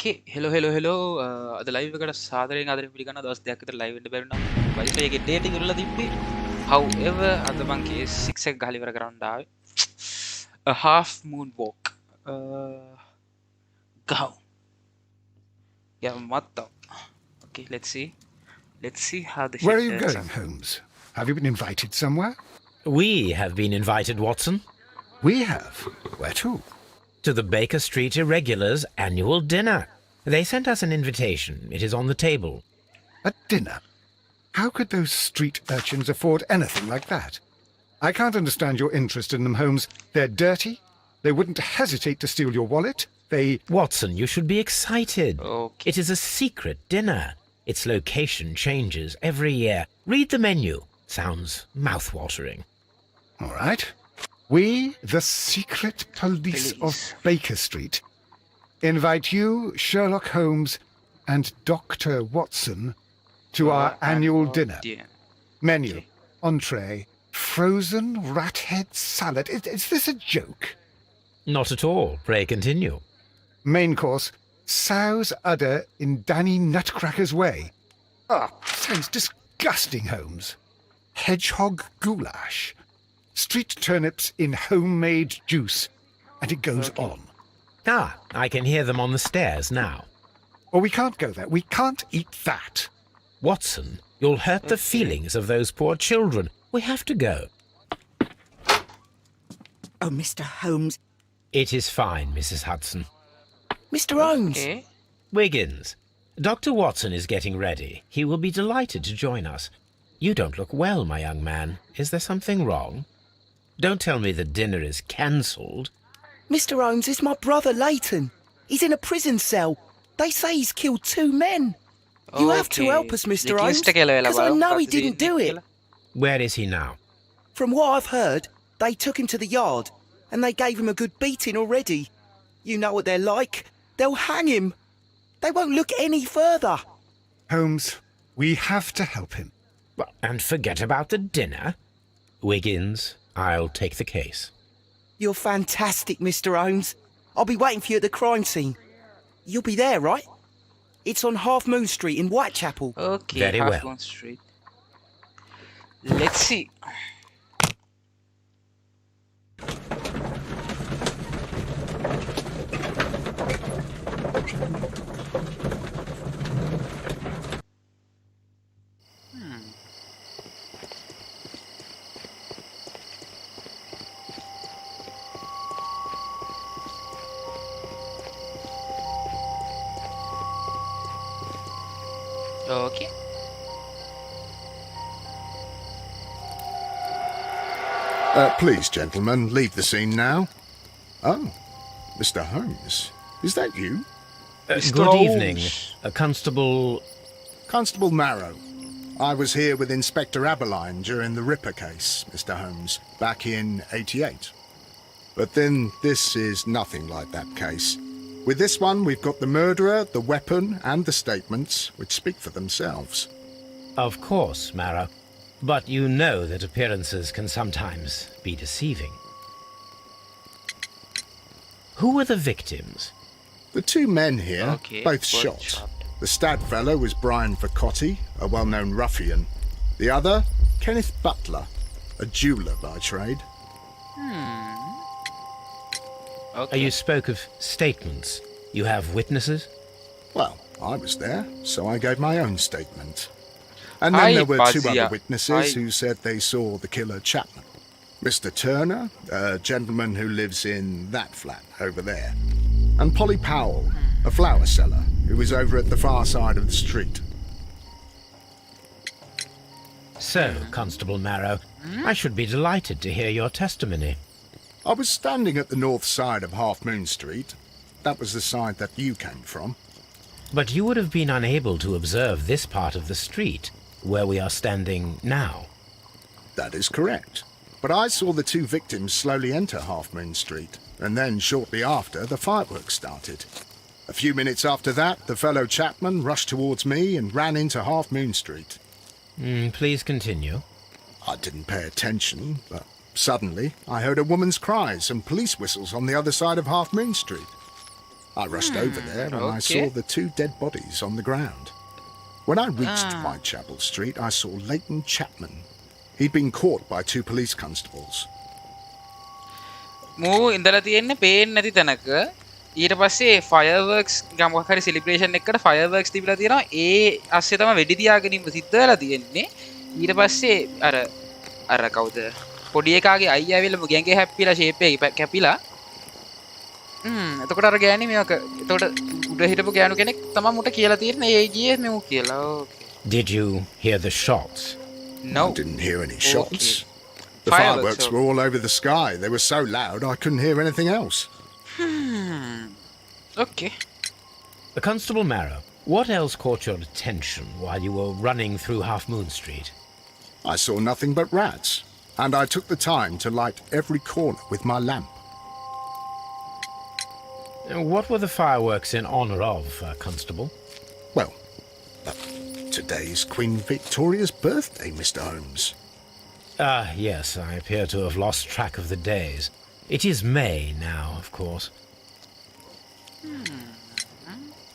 Okay, hello. අද live එකට සාදරයෙන් ආදරයෙන් පිළිගන්නවා. දවස් දෙකක් විතර ලයිව් වෙන්න බැරි වුණා. Wi-Fi එකේ data එක ඉරලා තිබ්බේ. However, අද මං case 6 එක ගහලා ඉවර කරන්න ආවේ. A half moon walk. Go. Yeah, what the? Okay, let's see. Let's see how the Where shit are you turns going, out. Holmes? Have you been invited somewhere? We have been invited, Watson. We have. Where to? To the Baker Street Irregulars' annual dinner. They sent us an invitation. It is on the table. A dinner? How could those street urchins afford anything like that? I can't understand your interest in them, Holmes. They're dirty. They wouldn't hesitate to steal your wallet. Watson, you should be excited. Okay. It is a secret dinner. Its location changes every year. Read the menu. Sounds mouth-watering. All right. We, the secret police of Baker Street, invite you, Sherlock Holmes, and Dr. Watson to our annual dinner. Menu, Okay. entree, frozen rat head salad. Is this a joke? Not at all. Pray continue. Main course, sow's udder in Danny Nutcracker's way. Sounds disgusting, Holmes. Hedgehog goulash. Street turnips in homemade juice. And it goes on. I can hear them on the stairs now. Oh, we can't go there. We can't eat that. Watson, you'll hurt the feelings of those poor children. We have to go. Oh, Mr. Holmes. It is fine, Mrs. Hudson. Mr. Holmes. Okay. Wiggins, Dr. Watson is getting ready. He will be delighted to join us. You don't look well, my young man. Is there something wrong? Don't tell me the dinner is cancelled. Mr. Holmes is my brother, Leighton. He's in a prison cell. They say he's killed 2 men. You have to help us, Mr. Holmes, because I know he didn't do it. Where is he now? From what I've heard, they took him to the yard, and they gave him a good beating already. You know what they're like. They'll hang him. They won't look any further. Holmes, we have to help him. Well, and forget about the dinner. Wiggins, I'll take the case. You're fantastic, Mr. Holmes. I'll be waiting for you at the crime scene. You'll be there, right? It's on Half Moon Street in Whitechapel. Okay, Very Half well. Moon Street. Let's see. Okay. Please, gentlemen, leave the scene now. Oh, Mr. Holmes, is that you? Mr. Good Holmes. evening, Constable... Constable Marrow. I was here with Inspector Aberline during the Ripper case, Mr. Holmes, back in '88. But then this is nothing like that case. With this one, we've got the murderer, the weapon, and the statements, which speak for themselves. Of course, Mara. But you know that appearances can sometimes be deceiving. Who were the victims? The 2 men here, Okay, both both shot. shot. The stabbed fellow was Brian Vercotti, a well-known ruffian. The other, Kenneth Butler, a jeweller by trade. Okay. You spoke of statements. You have witnesses? Well, I was there, so I gave my own statement. And then Hi, there were 2 Bazia. other witnesses Hi. who said they saw the killer Chapman. Mr. Turner, a gentleman who lives in that flat over there. And Polly Powell, a flower seller, who was over at the far side of the street. So, Constable Marrow, I should be delighted to hear your testimony. I was standing at the north side of Half Moon Street. That was the side that you came from. But you would have been unable to observe this part of the street, where we are standing now. That is correct. But I saw the 2 victims slowly enter Half Moon Street, and then shortly after, the fireworks started. A few minutes after that, the fellow Chapman rushed towards me and ran into Half Moon Street. Please continue. I didn't pay attention, but suddenly I heard a woman's cries and police whistles on the other side of Half Moon Street. I rushed over there and I saw okay. the 2 dead bodies on the ground. When I reached Whitechapel Street, I saw Leighton Chapman. He'd been caught by 2 police constables. මූ ඉඳලා තියෙන්නේ පේන්නේ නැති තැනක. ඊට පස්සේ ෆයර්වර්ක්ස් ගමක් හරි සෙලිබ්‍රේෂන් එකකට ෆයර්වර්ක්ස් තිබිලා තියෙනවා. ඒ ASCII තමයි වෙඩි තියාගෙන සිද්ධ වෙලා තියෙන්නේ. ඊට පස්සේ අර කවුද? පොඩි එකාගේ අයියා ඇවිල්ලා මුගෙන්ගේ හැප්පිලා ෂේප් එක කැපිලා. එතකොට අර ගෑණි මේක එතකොට උඩ හිටපු ගෑනු කෙනෙක් තමයි මුට කියලා තියෙන්නේ ඒ ගියේ මෙමු කියලා. ඕකේ. Did you hear the shots? No. I didn't hear any shots. The Fireworks fireworks were all over the sky. They were so loud I couldn't hear anything else. Okay. Constable Marrow, what else caught your attention while you were running through Half Moon Street? I saw nothing but rats, and I took the time to light every corner with my lamp. What were the fireworks in honour of, Constable? Well, today's Queen Victoria's birthday, Mr. Holmes. Yes, I appear to have lost track of the days. It is May now, of course.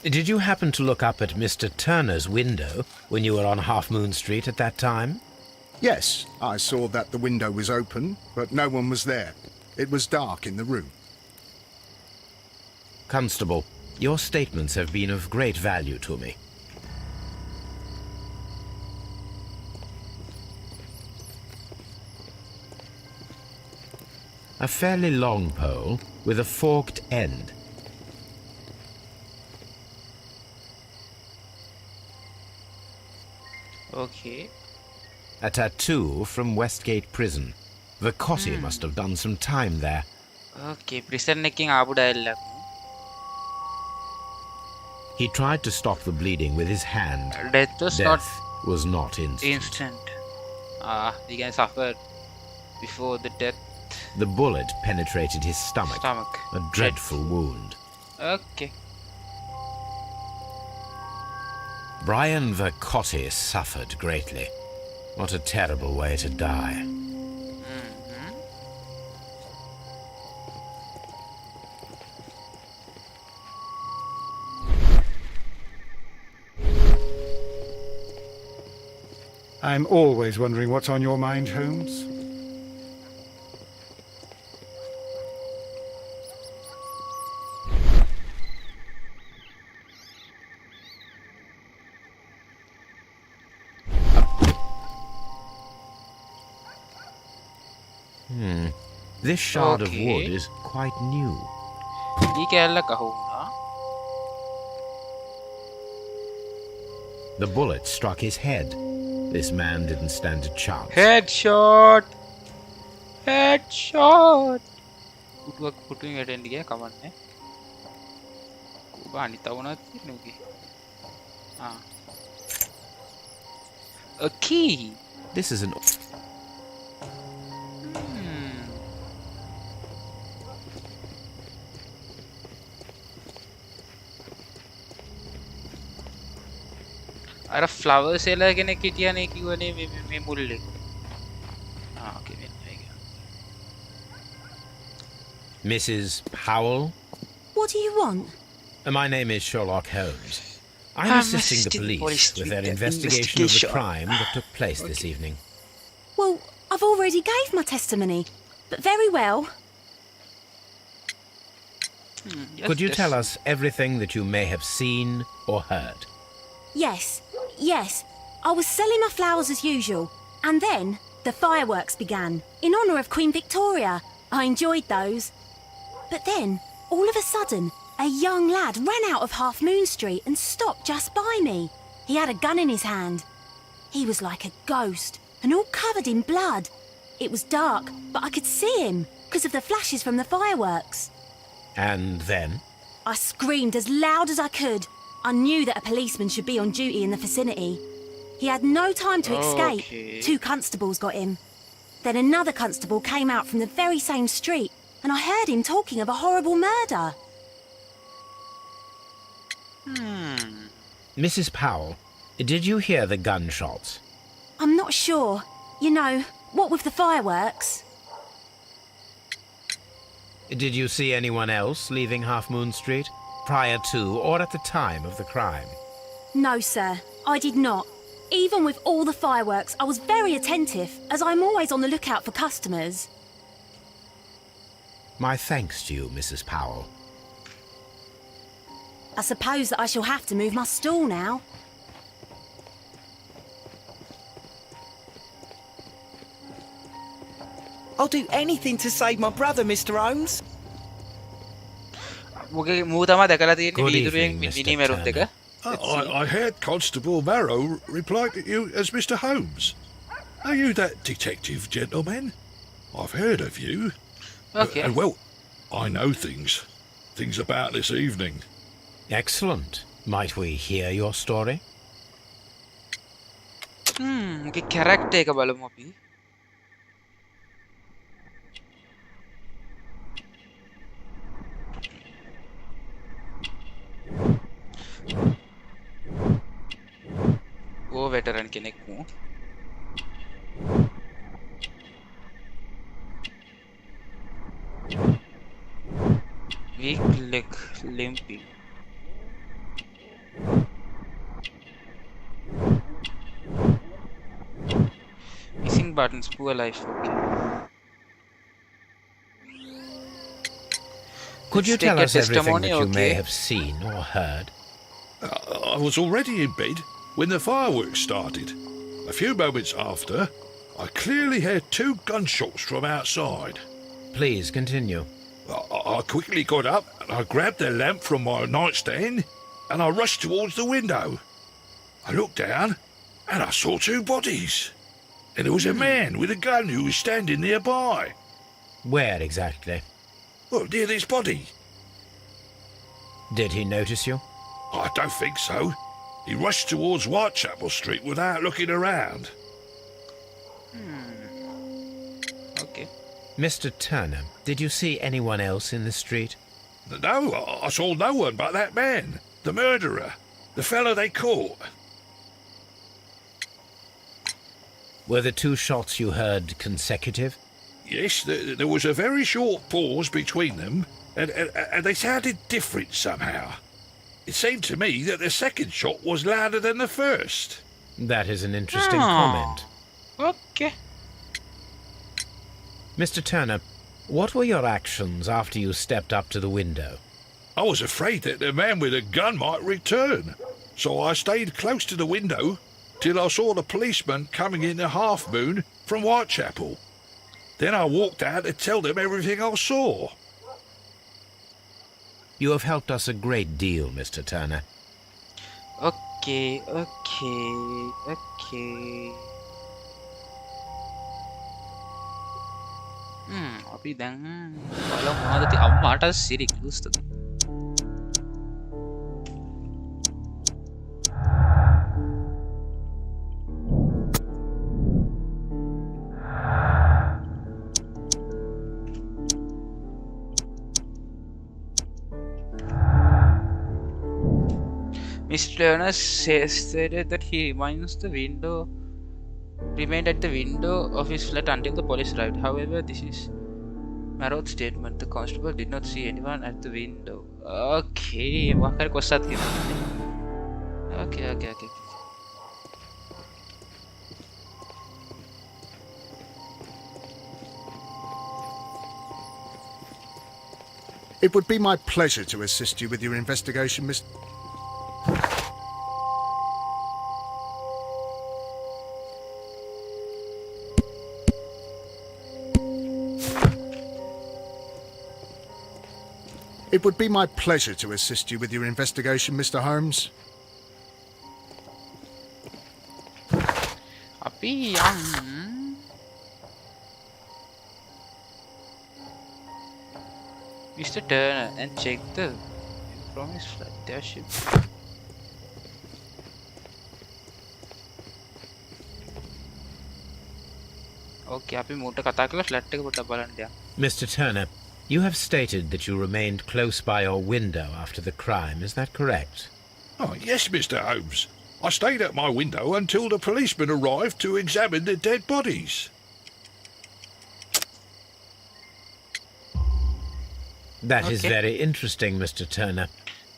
Did you happen to look up at Mr. Turner's window when you were on Half Moon Street at that time? Yes, I saw that the window was open, but no one was there. It was dark in the room. Constable, your statements have been of great value to me. A fairly long pole with a forked end. Okay. A tattoo from Westgate Prison. Vacotti must have done some time there. Okay, prison එකකින් ආපු dialogue. He tried to stop the bleeding with his hand. Death was Death was not not instant. The guy suffered before the death. The bullet penetrated his stomach. A dreadful wound. Okay. Brian Vacotti suffered greatly. What a terrible way to die. I'm always wondering what's on your mind, Holmes. This shard of Okay. wood is quite new. ඊ කැල්ලක් අහු වුණා. The bullet struck his head. This man didn't stand a chance. Headshot. Headshot. පුටුවෙන් වැටෙන්න ගියා කවන්නේ. කෝබා අනිත වුණාද නුගේ. A key. This is an... අර flower seller කෙනෙක් හිටියනේ කිව්වනේ මේ මුල්ලේ. ඕකේ මෙන්න ඒක. Mrs. Powell? What do you want? My name is Sherlock Holmes. I'm assisting the police with their investigation of the crime that took place this evening. Well, I've already gave my testimony, but very well. Could you tell us everything that you may have seen or heard? Yes. I was selling my flowers as usual, and then the fireworks began, in honour of Queen Victoria. I enjoyed those. But then, all of a sudden, a young lad ran out of Half Moon Street and stopped just by me. He had a gun in his hand. He was like a ghost, and all covered in blood. It was dark, but I could see him, because of the flashes from the fireworks. And then? I screamed as loud as I could. I knew that a policeman should be on duty in the vicinity. He had no time to escape. Okay. 2 constables got him. Then another constable came out from the very same street, and I heard him talking of a horrible murder. Mrs. Powell, did you hear the gunshots? I'm not sure. You know, what with the fireworks? Did you see anyone else leaving Half Moon Street? prior to or at the time of the crime? No, sir, I did not. Even with all the fireworks, I was very attentive, as I'm always on the lookout for customers. My thanks to you, Mrs. Powell. I suppose that I shall have to move my stool now. I'll do anything to save my brother, Mr. Holmes. මුගේ මූ තමා දැකලා තියෙන්නේ Good වීදුරුවෙන් evening, Mr. මිනිමෙරුම් දෙක. I heard Constable Marrow reply to you as Mr. Holmes. Are you that detective gentleman? I've heard of you. Okay. And well, I know things about this evening. Excellent. Might we hear your story? මුගේ character එක බලමු අපි. ඕ වෙටරන් කෙනෙක් මු. Weak leg limping. Missing buttons, poor life. Okay. Could you Let's tell take a us everything testimony, that you may okay? have seen or heard? I was already in bed when the fireworks started. A few moments after, I clearly heard 2 gunshots from outside. Please continue. I quickly got up and I grabbed the lamp from my nightstand and I rushed towards the window. I looked down and I saw 2 bodies. And there was a man with a gun who was standing nearby. Where exactly? Well, near this body. Did he notice you? I don't think so. He rushed towards Whitechapel Street without looking around. Okay. Mr. Turner, did you see anyone else in the street? No, I saw no one but that man, the murderer, the fellow they caught. Were the 2 shots you heard consecutive? Yes, there was a very short pause between them, and they sounded different somehow. It seemed to me that the second shot was louder than the first. That is an interesting Ah. comment. Okay. Mr. Turner, what were your actions after you stepped up to the window? I was afraid that the man with a gun might return, so I stayed close to the window till I saw the policeman coming in the half moon from Whitechapel. Then I walked out to tell them everything I saw. You have helped us a great deal, Mr. Turner. Okay. අපි දැන් බලමු මොනවද අම්මාට සිරි කුස්තද. Mr. Turner stated that he remained at the window of his flat until the police arrived. However, this is Marrow's statement. The constable did not see anyone at the window. Okay, මොකක් කොස්සත් කියනවා. Okay. It would be my pleasure to assist you with your investigation, Miss. It would be my pleasure to assist you with your investigation, Mr. Holmes. අපි යම් Mr. Turner and check the from his flat. There should Okay, අපි මූට කතා කරලා flat එක පොඩ්ඩක් බලන්න යන්න. Mr. Turner, you have stated that you remained close by your window after the crime. Is that correct? Oh, yes, Mr. Holmes. I stayed at my window until the policeman arrived to examine the dead bodies. That is Okay. very interesting, Mr. Turner.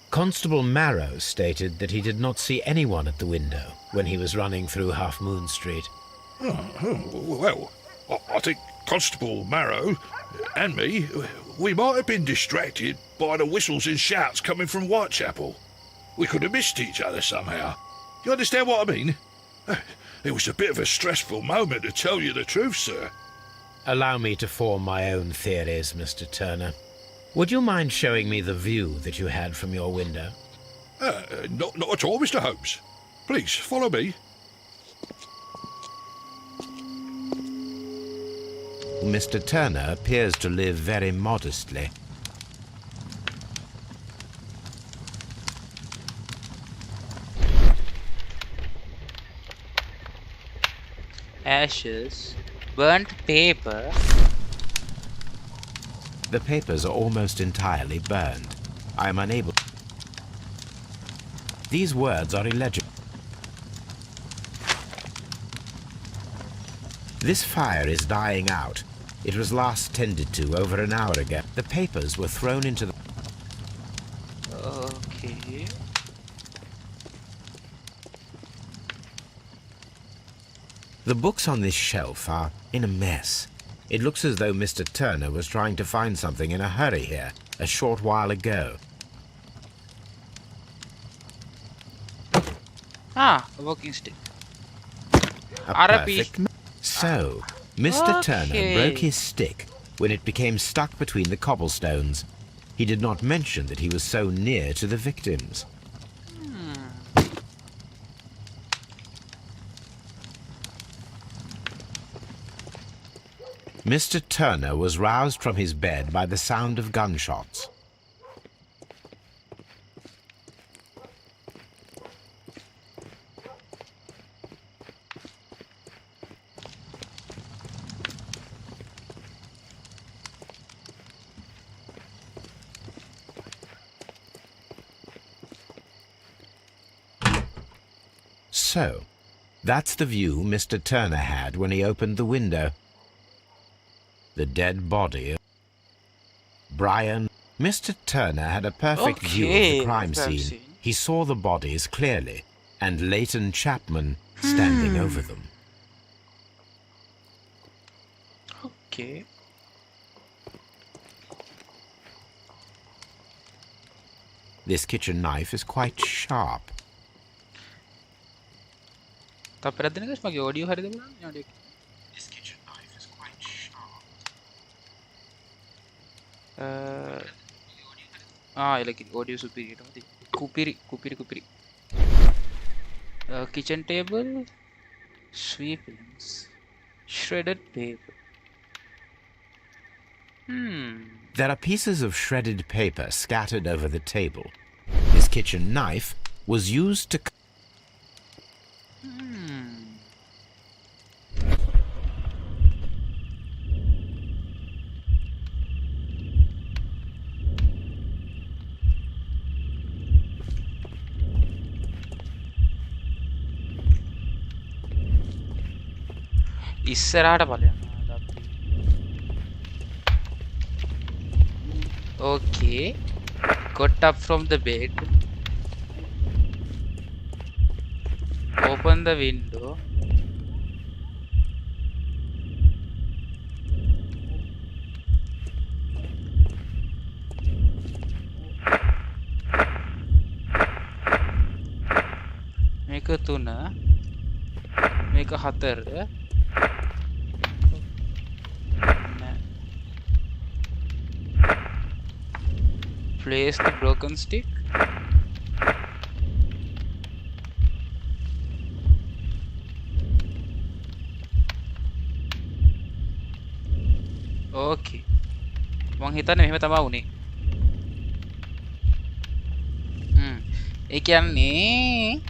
Constable Marrow stated that he did not see anyone at the window when he was running through Half Moon Street. Well, I think Constable Marrow and me, we might have been distracted by the whistles and shouts coming from Whitechapel. We could have missed each other somehow. You understand what I mean? It was a bit of a stressful moment, to tell you the truth, sir. Allow me to form my own theories, Mr. Turner. Would you mind showing me the view that you had from your window? Not at all, Mr. Holmes. Please, follow me. Mr. Turner appears to live very modestly. Ashes, burnt paper. The papers are almost entirely burned. I am unable... These words are illegible. This fire is dying out. It was last tended to over an hour ago. The papers were thrown into the... Okay. The books on this shelf are in a mess. It looks as though Mr. Turner was trying to find something in a hurry here a short while ago. A walking stick. A RP. perfect... So, Mr. Turner Okay. broke his stick when it became stuck between the cobblestones. He did not mention that he was so near to the victims. Mr. Turner was roused from his bed by the sound of gunshots. So, that's the view Mr. Turner had when he opened the window. The dead body of Brian. Mr. Turner had a perfect view of Okay, the crime crime scene. scene. He saw the bodies clearly, and Leighton Chapman standing over them. Okay. This kitchen knife is quite sharp. තව පෙරක් දෙන ගස් මගේ audio හරියද බලන්න audio එක. This kitchen knife is quite sharp. එලකි audio superior මති. කුපිරි. Kitchen table, sweepings, shredded paper. There are pieces of shredded paper scattered over the table. His kitchen knife was used to... ඉස්සරහට බලන්න. Okay. Got up from the bed. Open the window. මේක 3 මේක 4 Place the broken stick. Okay. මං හිතන්නේ මෙහෙම තමයි උනේ. ඒ කියන්නේ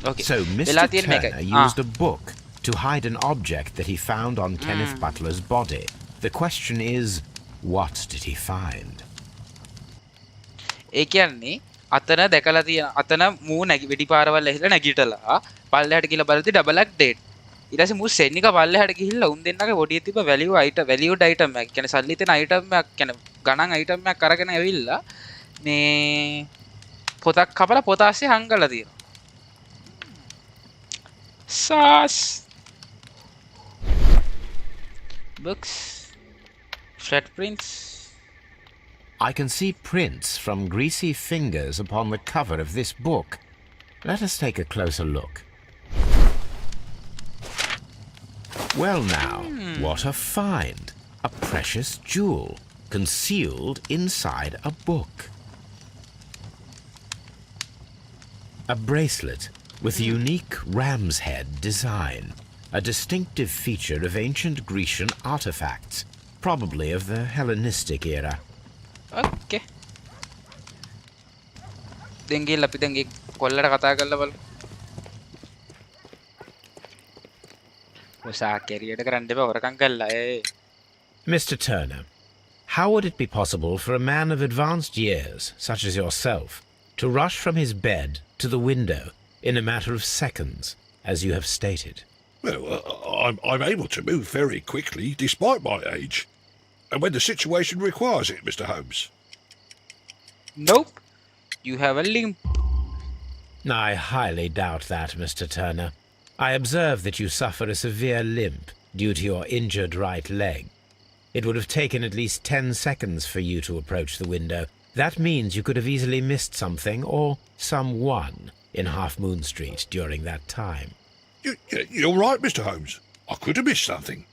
Okay. So Mr. Turner used a book to hide an object that he found on Kenneth Butler's body. The question is, what did he find? ඒ කියන්නේ අතන දැකලා තියෙන අතන මූ නැගි වෙඩි පාරවල් ඇහිලා නැගිටලා පල්ලෙහාට ගිහලා බලද්දි ඩබල් ඇක් ඩෙඩ්. ඊට පස්සේ මූ සෙන්නික පල්ලෙහාට ගිහිල්ලා උන් දෙන්නගේ බොඩියේ තිබ්බ වැලියුඩ් අයිටම් එකක්. කියන්නේ සල්ලි තියෙන අයිටම් එකක් කියන්නේ ගණන් අයිටම් එකක් අරගෙන ඇවිල්ලා මේ පොතක් කපලා පොත ASCII හංගලා තියෙනවා. සාස් books flat prints. I can see prints from greasy fingers upon the cover of this book. Let us take a closer look. Well now, what a find! A precious jewel concealed inside a book. A bracelet with a unique ram's head design, a distinctive feature of ancient Grecian artifacts, probably of the Hellenistic era. Okay. දැන් ගිහලා අපි දැන් ඒ කොල්ලට කතා කරලා බලමු. ඔසා කැරියට කරන්න එපා හොරකම් කළා. Mr. Turner, how would it be possible for a man of advanced years, such as yourself, to rush from his bed to the window in a matter of seconds, as you have stated? Well, I'm able to move very quickly, despite my age. And when the situation requires it, Mr. Holmes. Nope. You have a limp. I highly doubt that, Mr. Turner. I observe that you suffer a severe limp due to your injured right leg. It would have taken at least 10 seconds for you to approach the window. That means you could have easily missed something or someone in Half Moon Street during that time. You're right, Mr. Holmes. I could have missed something.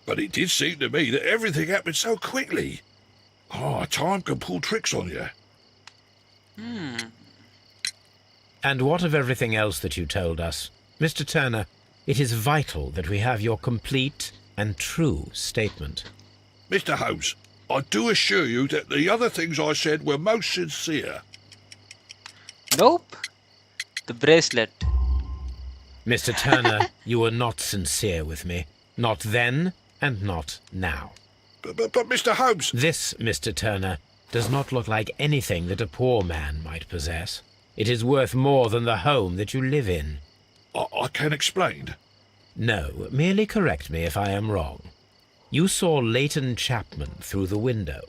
But it did seem to me that everything happened so quickly. Time can pull tricks on you. And what of everything else that you told us? Mr. Turner, it is vital that we have your complete and true statement. Mr. Holmes, I do assure you that the other things I said were most sincere. Nope. The bracelet. Mr. Turner, you were not sincere with me. Not then and not now. But Mr. Holmes... This, Mr. Turner, does not look like anything that a poor man might possess. It is worth more than the home that you live in. I can explain. No, merely correct me if I am wrong. You saw Leighton Chapman through the window,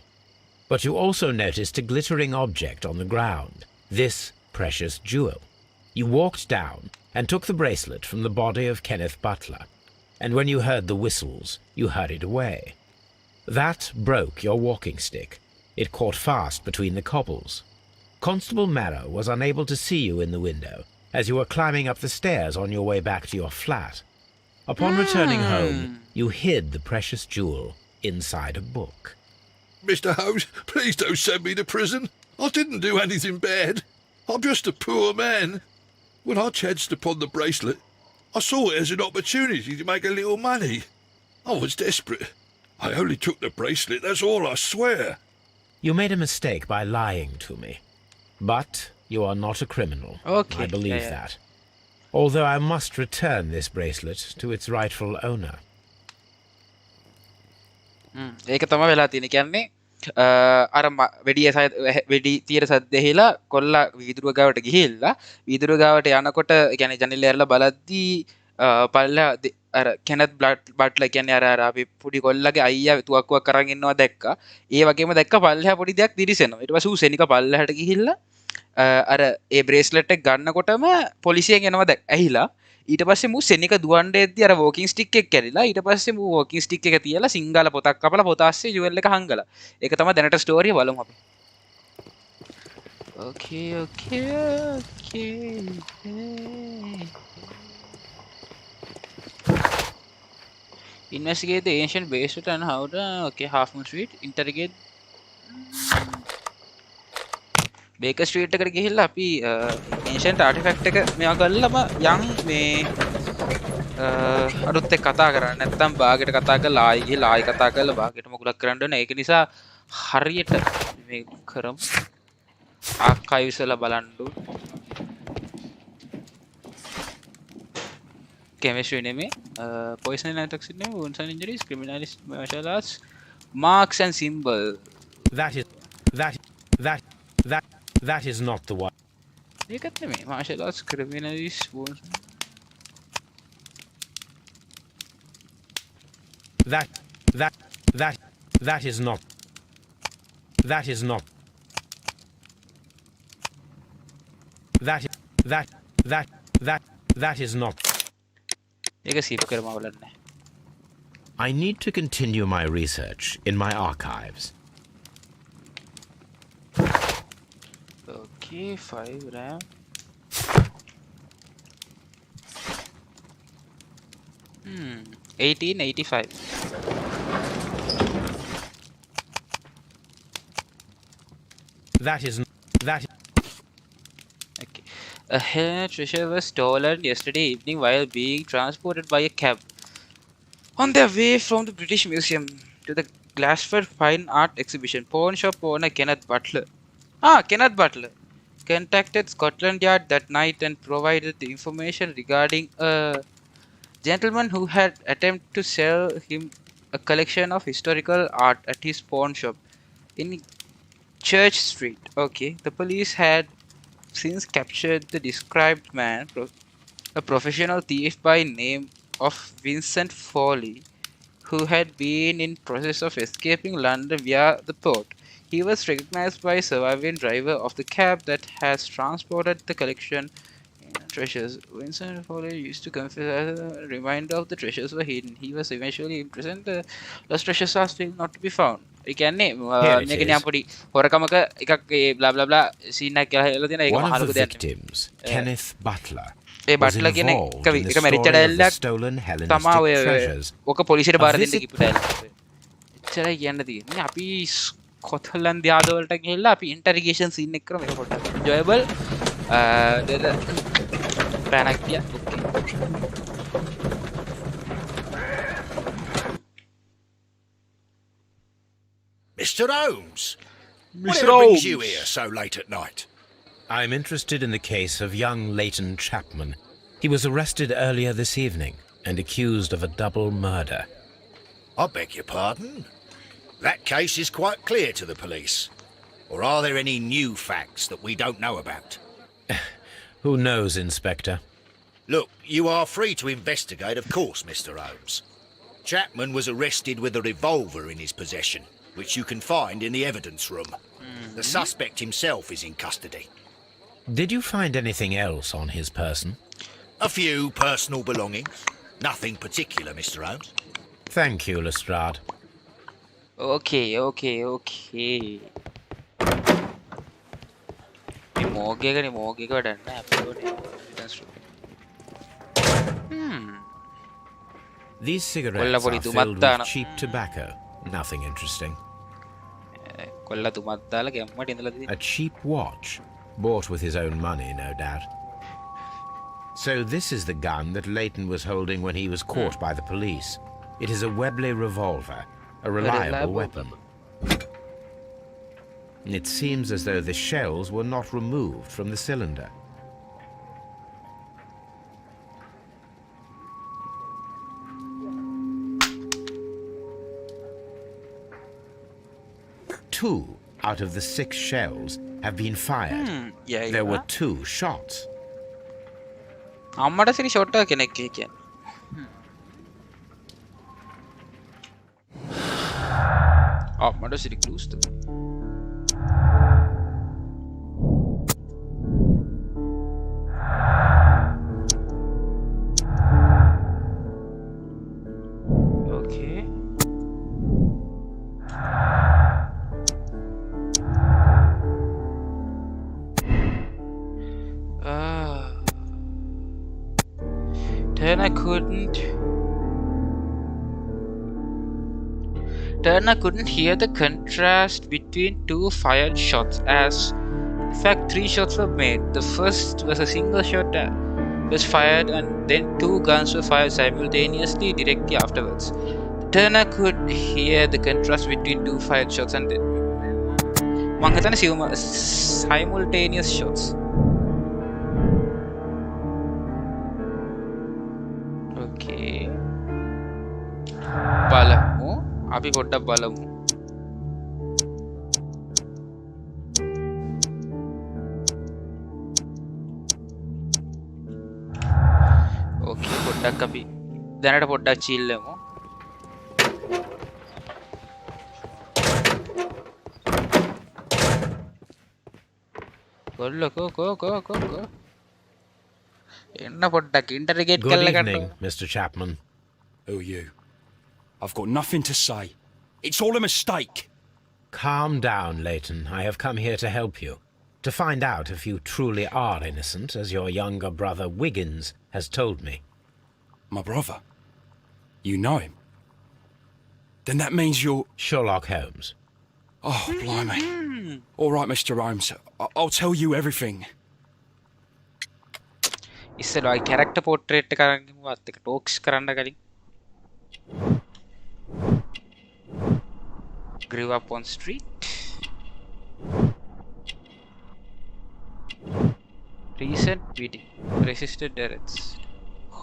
but you also noticed a glittering object on the ground, this precious jewel. You walked down and took the bracelet from the body of Kenneth Butler, and when you heard the whistles, you hurried away. That broke your walking stick. It caught fast between the cobbles. Constable Marrow was unable to see you in the window, as you were climbing up the stairs on your way back to your flat. Upon returning home, you hid the precious jewel inside a book. Mr. Holmes, please don't send me to prison. I didn't do anything bad. I'm just a poor man. When I chanced upon the bracelet, I saw it as an opportunity to make a little money. I was desperate. I only took the bracelet, that's all, I swear. You made a mistake by lying to me. But you are not a criminal. Okay, I believe yeah. that. Although I must return this bracelet to its rightful owner. ඒක තමයි වෙලා තියෙන්නේ. කියන්නේ අර වෙඩි theory සද්දෙහිලා කොල්ලා වීදුරුව ගාවට ගිහිල්ලා වීදුරුව ගාවට යනකොට කියන්නේ ජනෙල ඇරලා බලද්දී පල්ලා අර කෙනත් බට්ලා කියන්නේ අර අපි පුඩි කොල්ලගේ අයියා තුවක්කුවක් අරන් ඉන්නවා දැක්කා. ඒ වගේම දැක්ක පල්ලෙහා පොඩි දෙයක් දිරිසෙනවා. ඊට පස්සේ ඌ සෙනික පල්ලෙහාට ගිහිල්ලා අර ඒ බ්‍රේස්ලට් එක ගන්නකොටම පොලිසියෙන් එනවා ඇහිලා ඊට පස්සේ මූ සෙනික දුවන්න එද්දි අර වෝකින් ස්ටික් එක කැරිලා ඊට පස්සේ මූ වෝකින් ස්ටික් එක තියලා සිංගාල පොතක් කපලා පොත ASCII ජුවල් එක හංගලා ඒක තමයි දැනට ස්ටෝරිය බලමු අපි okay investigate the ancient bracelet and how to Half Moon Street interrogate Baker Street එකට ගිහිල්ලා අපි ancient artifact එක මෙයා ගල්ලම යන් මේ අරුත් එක්ක කතා කරන්නේ නැත්නම් බාගෙට කතා කරලා ආයි ගිහලා ආයි කතා කරලා බාගෙට මොකක්ද කරන්න ඕනේ ඒක නිසා හරියට මේ කරමු ආකයිව්ස් වල බලන්න chemistry නෙමෙයි poison and toxic නෙමෙයි wounds and injuries criminalist martial arts marks and symbol That is not the one. ඒකත් නෙමෙයි martial arts criminals That is not. That is not. That is not. ඒක skip කරමු බලන්න. I need to continue my research in my archives. Okay, 5 RAM. Hmm, 1885. That is Okay. A hair treasure was stolen yesterday evening while being transported by a cab. On their way from the British Museum to the Glasford Fine Art Exhibition, pawn shop owner Kenneth Butler contacted Scotland Yard that night and provided the information regarding a gentleman who had attempted to sell him a collection of historical art at his pawn shop in Church Street. Okay, the police had since captured the described man, a professional thief by name of Vincent Foley, who had been in process of escaping London via the port. He was recognized by surviving driver of the cab that has transported the collection treasures. Vincent Foley used to confess as a reminder of the treasures were hidden. He was eventually imprisoned. The lost treasures are still not to be found. ඒ කියන්නේ මේක නිකන් පොඩි හොරකමක එකක් ඒ blah blah blah scene එකක් කියලා හෙලලා තියෙනවා. ඒක one මහලුක of the දෙයක්. victims, Kenneth Butler, ඒ was බට්ලර් කියන involved එක in the එක මෙරිච්ච story of the dialogue stolen තමා Hellenistic ඔය treasures. ඔක පොලිසියට බාර දෙන්න visit- කිව්ව ඩයලොග්. එච්චරයි කියන්න තියෙන්නේ. අපි ස්කොට්ලන්ඩ් යාර්ඩ් වලට ගිහිල්ලා අපි ඉන්ටරිගේෂන් සීන් එක කරමු. මේක පොඩ්ඩක් enjoyable. පැනක් ගියා. Okay. Mr. Holmes! Mr. Whatever brings you Holmes. here so late at night? I'm interested in the case of young Leighton Chapman. He was arrested earlier this evening and accused of a double murder. I beg your pardon? That case is quite clear to the police. Or are there any new facts that we don't know about? Who knows, Inspector? Look, you are free to investigate, of course, Mr. Holmes. Chapman was arrested with a revolver in his possession, which you can find in the evidence room. The suspect himself is in custody. Did you find anything else on his person? A few personal belongings. Nothing particular, Mr. Holmes. Thank you, Lestrade. Okay. මේ මෝගේකනේ මෝගේක වැඩක් නෑ අපිට ඕනේ. These cigarettes Quella are poi filled tumattana. with cheap tobacco. Nothing interesting. කොල්ල තුමත් දාලා ගැම්මට ඉඳලා තියෙන්නේ. A cheap watch, bought with his own money, no doubt. So this is the gun that Leighton was holding when he was caught by the police. It is a Webley revolver, a reliable weapon. It seems as though the shells were not removed from the cylinder. Two out of the 6 shells have been fired. Yeah, There were 2 shots. අම්මට සිරි shot එක කෙනෙක් කියන්නේ. අම්මට සිරි ක්ලූස්ද? Okay. Turner couldn't hear the contrast between 2 fired shots, as in fact 3 shots were made. The first was a single shot that was fired, and then 2 guns were fired simultaneously directly afterwards. Turner could hear the contrast between 2 fired shots and මං හිතන්නේ simultaneous shots. Okay. බලමු. අපි පොඩ්ඩක් බලමු. පොඩ්ඩක් අපි දැනට පොඩ්ඩක් chill වෙමු. කොල්ල කෝ එන්න පොඩ්ඩක් ඉන්ටර්ගේට් Good කරලා evening, ගන්න. Mr. Chapman. Who are you? I've got nothing to say. It's all a mistake. Calm down, Leighton. I have come here to help you. To find out if you truly are innocent, as your younger brother Wiggins has told me. My brother? You know him? Then that means you're... Sherlock Holmes. Oh, blimey. All right, Mr. Holmes. I'll tell you everything. ඉස්සෙල්ලා ඔය character portrait එක අරන් ගිහුවත් එක talks කරන්න කලින්. Grew up on street. Recent beating. Resisted arrest.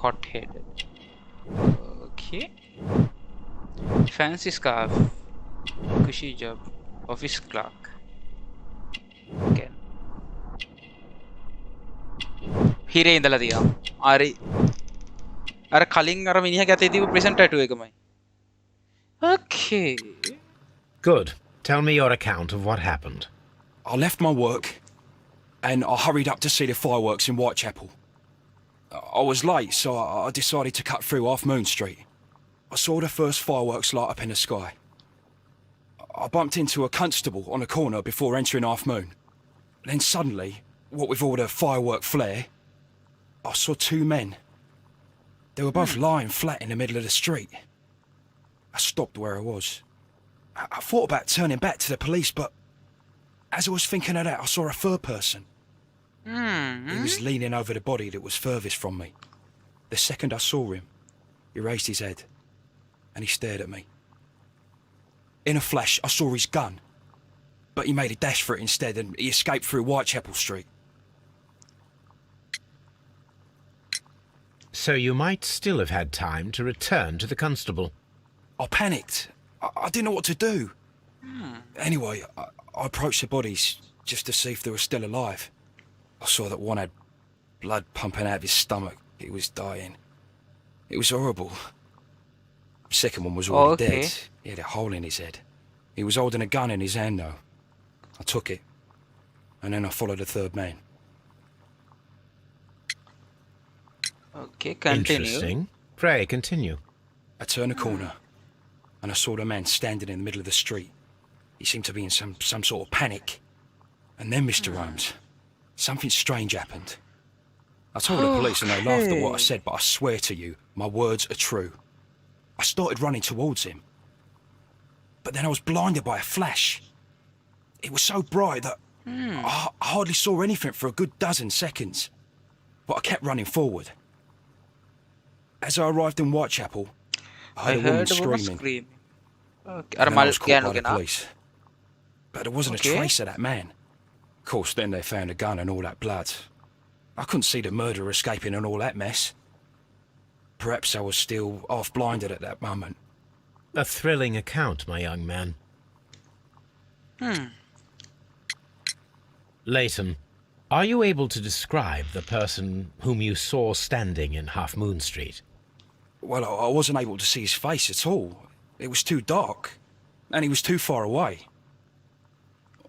Hot-headed. Okay. Fancy scarf. Cushy job. Office clerk. Okay. හිරේ ඉඳලා තියා. හරි. අර කලින් අර මිනිහා ගැතේ දීපු ප්‍රෙසන්ට් ටැටු එකමයි. Okay. Good. Tell me your account of what happened. I left my work and I hurried up to see the fireworks in Whitechapel. I was late, so I decided to cut through Half Moon Street. I saw the first fireworks light up in the sky. I bumped into a constable on a corner before entering Half Moon. Then suddenly, what with all the firework flare, I saw two men. They were both lying flat in the middle of the street. I stopped where I was. I thought about turning back to the police, but as I was thinking of that, I saw a third person. He was leaning over the body that was furthest from me. The second I saw him, he raised his head and he stared at me. In a flash, I saw his gun, but he made a dash for it instead and he escaped through Whitechapel Street. So you might still have had time to return to the constable. I panicked. I didn't know what to do. Anyway, I approached the bodies just to see if they were still alive. I saw that one had blood pumping out of his stomach. He was dying. It was horrible. The second one was already Okay. dead. He had a hole in his head. He was holding a gun in his hand though. I took it. And then I followed the third man. Okay, continue. Interesting. Pray, continue. I turned a corner and I saw the man standing in the middle of the street. He seemed to be in some sort of panic. And then, Mr. Holmes, something strange happened. I told the police and they laughed at what I said, but I swear to you, my words are true. I started running towards him. But then I was blinded by a flash. It was so bright that I hardly saw anything for a good dozen seconds. But I kept running forward. As I arrived in Whitechapel, I I heard a woman heard a woman screaming. scream. Okay. අර And then I මල් was caught by ගෑනු the කෙනා. police. But there wasn't Okay. a trace of that man. Of course, then they found a gun and all that blood. I couldn't see the murderer escaping and all that mess. Perhaps I was still half blinded at that moment. A thrilling account, my young man. Leighton, are you able to describe the person whom you saw standing in Half Moon Street? Well, I wasn't able to see his face at all. It was too dark, and he was too far away.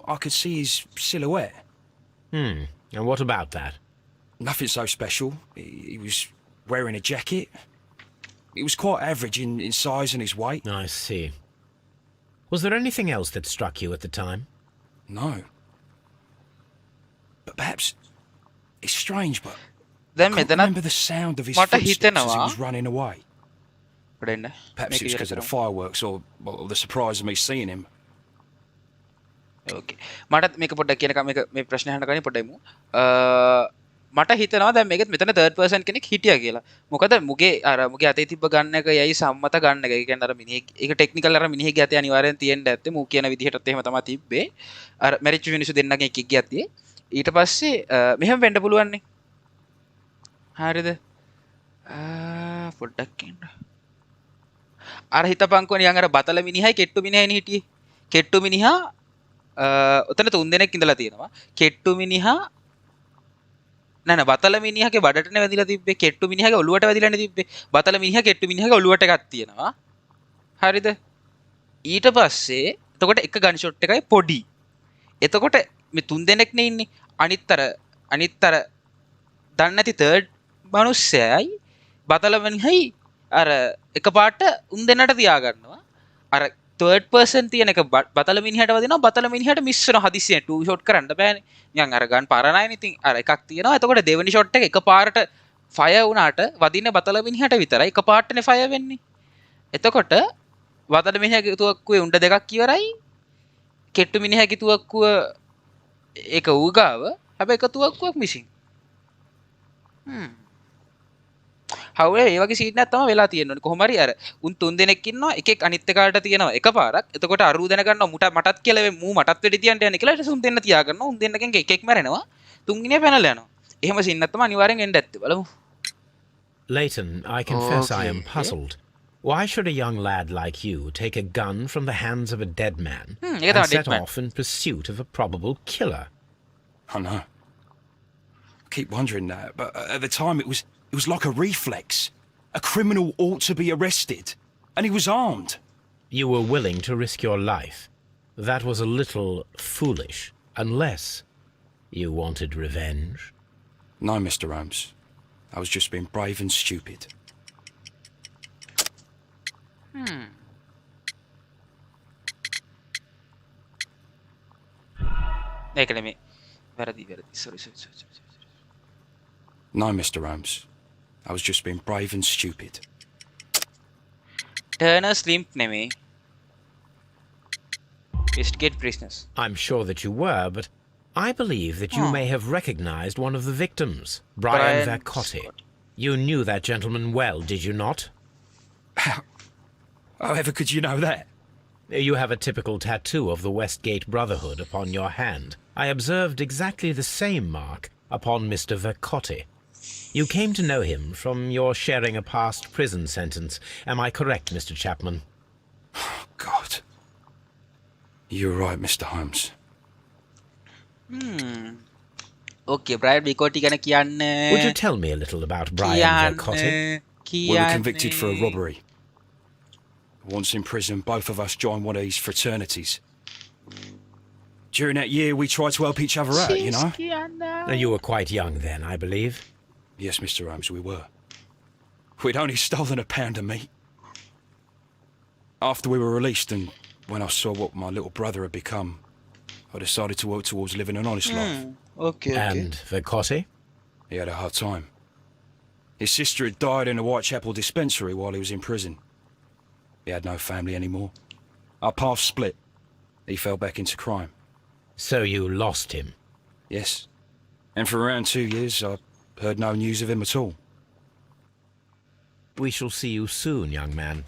I could see his silhouette. And what about that? Nothing so special. He was wearing a jacket. He was quite average in size and his weight. I see. Was there anything else that struck you at the time? No. But perhaps it's strange, but දැන් I can't මෙතන remember the sound of his මට footsteps as he හිතෙනවා was running away. පොඩෙන්න. Perhaps it was because of the fireworks or the surprise of me seeing him. ඕකේ. මටත් මේක පොඩ්ඩක් කියනකම් මේක මේ ප්‍රශ්නේ අහන්න කලින් පොඩ්ඩක් ඉමු. මට හිතෙනවා දැන් මේකෙත් මෙතන third person කෙනෙක් හිටියා කියලා. මොකද මුගේ අර මුගේ අතේ තිබ්බ ගන්න එක යයි සම්මත ගන්න එක. ඒ කියන්නේ අර මිනිහෙක් ඒක ටෙක්නිකල් අර මිනිහෙක්ගේ අතේ අනිවාර්යෙන් තියෙන්න ඇත්තේ. මූ කියන විදිහටත් එහෙම තමයි තිබ්බේ. අර මැරිච්ච මිනිස්සු දෙන්නගෙන් එකෙක්ගේ අතේ. ඊට පස්සේ මෙහෙම වෙන්න පුළුවන් නේ. හරිද? පොඩ්ඩක් ඉන්න. අර හිතපන්කෝ නිකන් අර බතල මිනිහයි කෙට්ටු මිනිහයි හිටියේ. කෙට්ටු මිනිහා ඔතන තුන් දෙනෙක් ඉඳලා තියෙනවා. කෙට්ටු මිනිහා නෑ නෑ බතල මිනිහගේ බඩටනේ වැදිලා තිබ්බේ කෙට්ටු මිනිහගේ ඔළුවට වැදිලානේ තිබ්බේ බතල මිනිහා කෙට්ටු මිනිහගේ ඔළුවට එකක් තියෙනවා හරිද ඊට පස්සේ එතකොට එක ගන් ෂොට් එකයි පොඩි එතකොට මේ තුන් දෙනෙක්නේ ඉන්නේ අනිත්තර දන්නේ නැති තර්ඩ් මිනිස්සයයි බතල මිනිහයි අර එකපාරට උන් දෙන්නට තියාගන්නවා අර තර්ඩ් පර්සන් තියෙන එක බතල මිනිහට වදිනවා බතල මිනිහට මිස් වෙනවා හදිස්සියෙන් ටූ ෂොට් කරන්න බෑනේ නිකන් අර ගන් පරණයිනේ ඉතින් අර එකක් තියෙනවා එතකොට දෙවෙනි ෂොට් එක එකපාරට ෆයර් වුණාට වදින්නේ බතල මිනිහට විතරයි එකපාරටනේ ෆයර් වෙන්නේ එතකොට බතල මිනිහගේ තුවක්කුවේ උණ්ඩ දෙකක් ඉවරයි කෙට්ටු මිනිහගේ තුවක්කුව ඒක ඌ ගාව හැබැයි එක තුවක්කුවක් මිසින් හවුවේ ඒ වගේ සීන් එකක් තමයි වෙලා තියෙන්නේ කොහොම හරි අර උන් තුන් දෙනෙක් ඉන්නවා එකෙක් අනිත් එකාට තියෙනවා එකපාරක් එතකොට අරු දැනගන්නවා මටත් කියලා මූ මටත් වෙඩි තියන්න යන්නේ කියලා ඊට උන් දෙන්න තියාගන්නවා උන් දෙන්නගෙන් එකෙක් මැරෙනවා තුන්ගිනිය පැනලා යනවා එහෙම සීන් එකක් තමයි අනිවාර්යෙන් එන්න ඇත්තේ බලමු Leighton, I confess I am Okay. puzzled. Why should a young lad like you take a gun from the hands of a dead man ඒක තමයි and set dead man. off in pursuit of a probable killer? I know. I keep wondering that, but at the time it was like a reflex. A criminal ought to be arrested, and he was armed. You were willing to risk your life. That was a little foolish, unless you wanted revenge. No, Mr. Holmes. I was just being brave and stupid. ඒක නෙමෙයි වැරදි sorry No, Mr. Holmes. I was just being brave and stupid. Turner's limp නෙමෙයි investigate prisoners I'm sure that you were, but I believe that you may have recognized one of the victims, Brian Brian Vercotti. You knew that gentleman well, did you not? However could you know that? You have a typical tattoo of the Westgate Brotherhood upon your hand. I observed exactly the same mark upon Mr. Vercotti. You came to know him from your sharing a past prison sentence. Am I correct, Mr. Chapman? God. You're right, Mr. Holmes. okay Brian Vercotti ගැන කියන්නේ Would you tell me a little about Brian Vercotti? We were convicted for a robbery. Once in prison, both of us joined one of these fraternities. During that year, we tried to help each other out, you know? You were quite young then, I believe. Yes, Mr. Holmes, we were. We'd only stolen a pound of meat. After we were released, and when I saw what my little brother had become, I decided to work towards living an honest life. okay And Vercotti? He had a hard time. His sister had died in a Whitechapel dispensary while he was in prison. He had no family anymore. Our paths split. He fell back into crime. So you lost him. Yes. And for around 2 years, I heard no news of him at all. We shall see you soon, young man.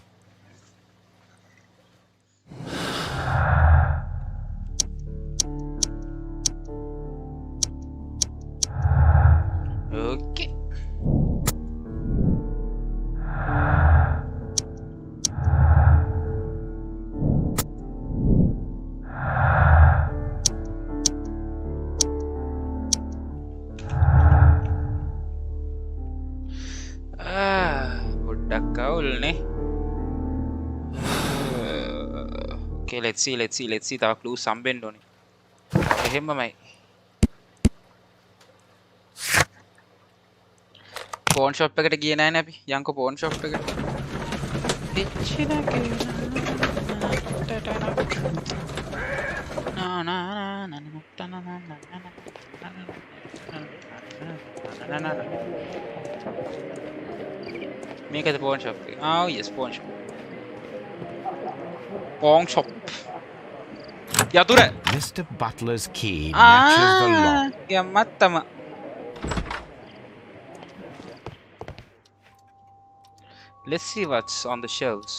okay පොඩ්ඩක් අවුල්නේ okay let's see තව clues හම්බෙන්න ඕනේ එහෙමමයි pawn shop එකට ගියේ නැහැනේ අපි යන්කෝ pawn shop එකට මේකද pawn shop එක oh yes pawn shop යතුර Mr. Butler's key matches the lock. යම්මත්තම let's see what's on the shelves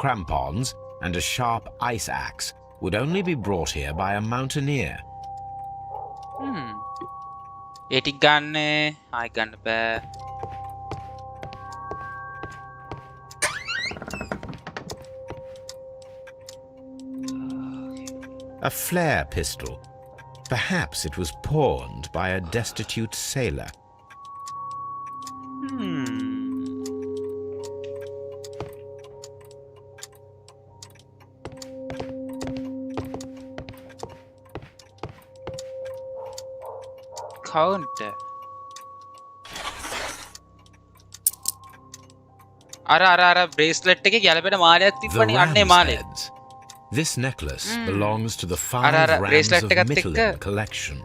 Crampons and a sharp ice axe would only be brought here by a mountaineer. ඒ ටික ගන්න ආයි ගන්න බෑ A flare pistol, Perhaps it was pawned by a destitute sailor. Counter. අර bracelet එකේ ගැලපෙන මාලයක් The තිබ්බනේ අන්නේ ram's මාලේ. heads. This necklace belongs to the 5 Ara, rams bracelet of එකත් Michelin එක්ක collection.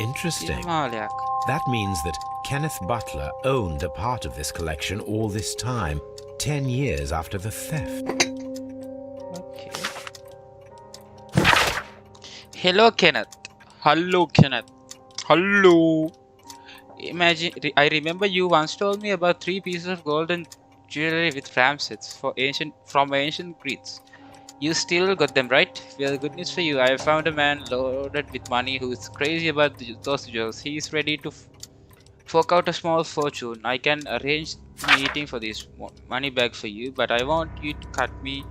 Interesting. මාලයක්. That means that Kenneth Butler owned a part of this collection all this time, 10 years after the theft. Okay. Hello Kenneth. Hello Kenneth. Hello. Imagine, I remember you once told me about 3 pieces of golden jewelry with ramsets from ancient Greeks. You still got them, right? Well, good news for you. I found a man loaded with money who is crazy about those jewels. He is ready to fork out a small fortune. I can arrange the meeting for this money back for you, but I want you to cut me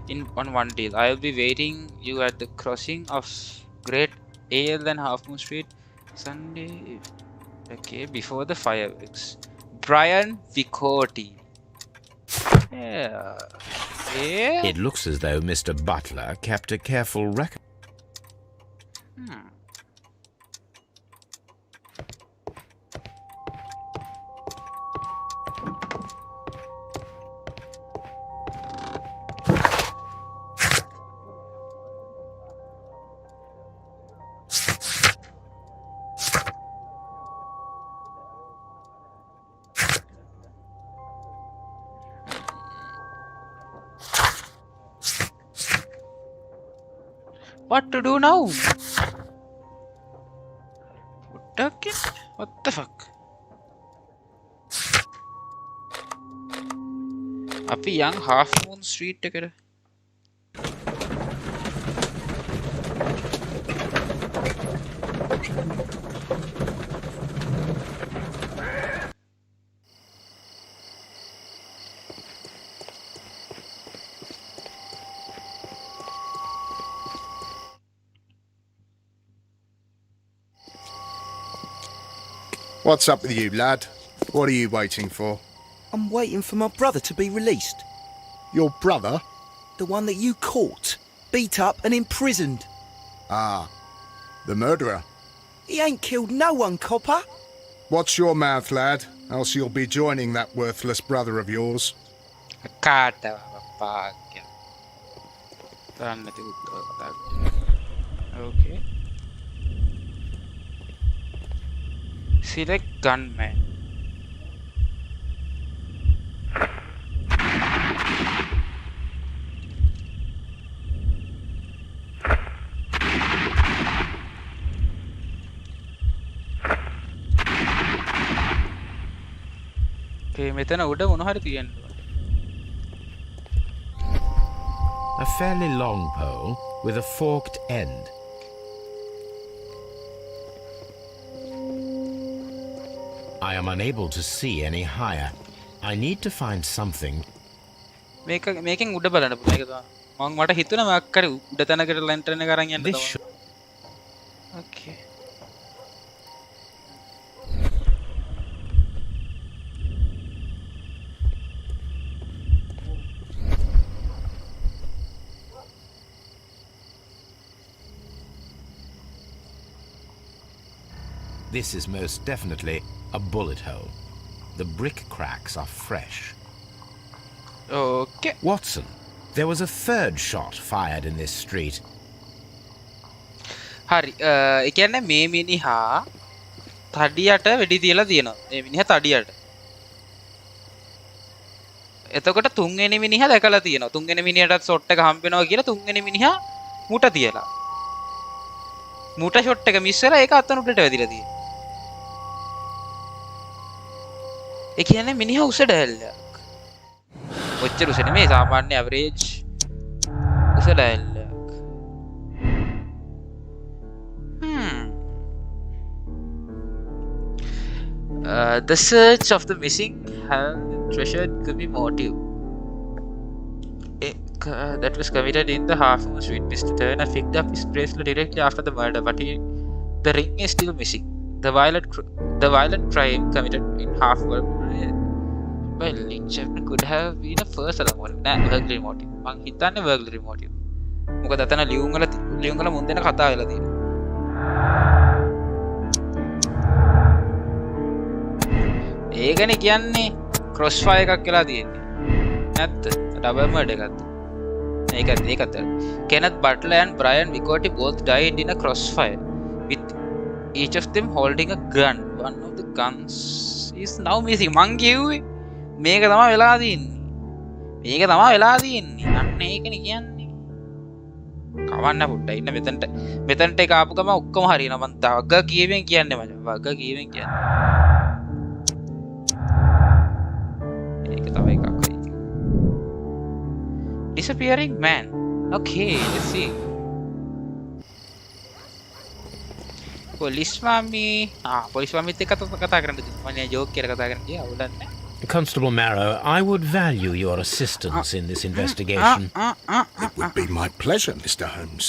in on one deal. I'll be waiting you at the crossing of Great Ale and Half Moon Street Sunday. Okay, before the fireworks. Brian Vicotti. Yeah. Yeah. It looks as though Mr. Butler kept a careful record. What to do now? What the fuck? අපි යන් half moon street එකට. What's up with you, lad? What are you waiting for? I'm waiting for my brother to be released. Your brother? The one that you caught, beat up and imprisoned. Ah, the murderer. He ain't killed no one, copper. Watch your mouth, lad, else you'll be joining that worthless brother of yours. කාට පාක්‍ය. තරන්න නැති උත්තර කතා කරනවා. Okay. Select gunman. Okay, මෙතන උඩ මොන හරි තියෙනවා. A fairly long pole with a forked end. I am unable to see any higher. I need to find something. මේකෙන් උඩ බලන්න මේක තමයි. මම මට හිතුණා මක් කර උඩ තැනකට ලැන්ටර්න් එක අරන් යන්න This තමයි. should Okay. This is most definitely a bullet hole. The brick cracks are fresh. Okay. Watson, there was a third shot fired in this street. හරි ඒ කියන්නේ මේ මිනිහා තඩියට වෙඩි තියලා තියෙනවා. මේ මිනිහා තඩියට. එතකොට තුන්වෙනි මිනිහා දැකලා තියෙනවා. තුන්වෙනි මිනිහටත් ෂොට් එක හම්බ වෙනවා කියලා තුන්වෙනි මිනිහා මුට තියලා. මුට ෂොට් එක මිස් වෙලා ඒක අතන උඩට වැදිලා තියෙනවා. ඒ කියන්නේ මිනිහා උස ඩැල්ලක්. ඔච්චර උස නෙමෙයි සාමාන්‍ය ඇවරේජ් උස ඩැල්ලක්. The search of the missing treasure could be motive that was committed in the Half Moon Street. Mr. Turner picked up his bracelet directly after the murder, but he The ring is still missing. The violent crime committed in half-work. Well, Lynch could have been a first motive. Nah, burglary motive. මං හිතන්නේ burglary motive. මොකද අතන ලියුම් වල මුන් දෙන කතා වෙලා තියෙනවා. ඒකනේ කියන්නේ ක්‍රොස් ෆයර් එකක් වෙලා තියෙන්නේ. නැත්ද? ඩබල් මර්ඩර් එකක්ද? ඒකත්. Kenneth Butler and Brian Vicotti both died in a crossfire, with each of them holding a gun. One of the guns is now missing. මං කිව්වේ මේක තමයි වෙලා තියෙන්නේ. අන්න ඒකනේ කියන්නේ. කවන්න පුට්ට ඉන්න මෙතනට එක ආපු ගම ඔක්කොම හරියනවා. මං වග කීවෙන් කියන්නේ ඒක තමයි එකක්. Disappearing man. Okay, let's see. Police mami එක්ක කතා කරන්න දෙන්න. මම ජෝක් කියලා කතා කරන්න ගියා. අවුලක් නැහැ. Constable Marrow, I would value your assistance in this investigation. It would be my pleasure, Mr. Holmes.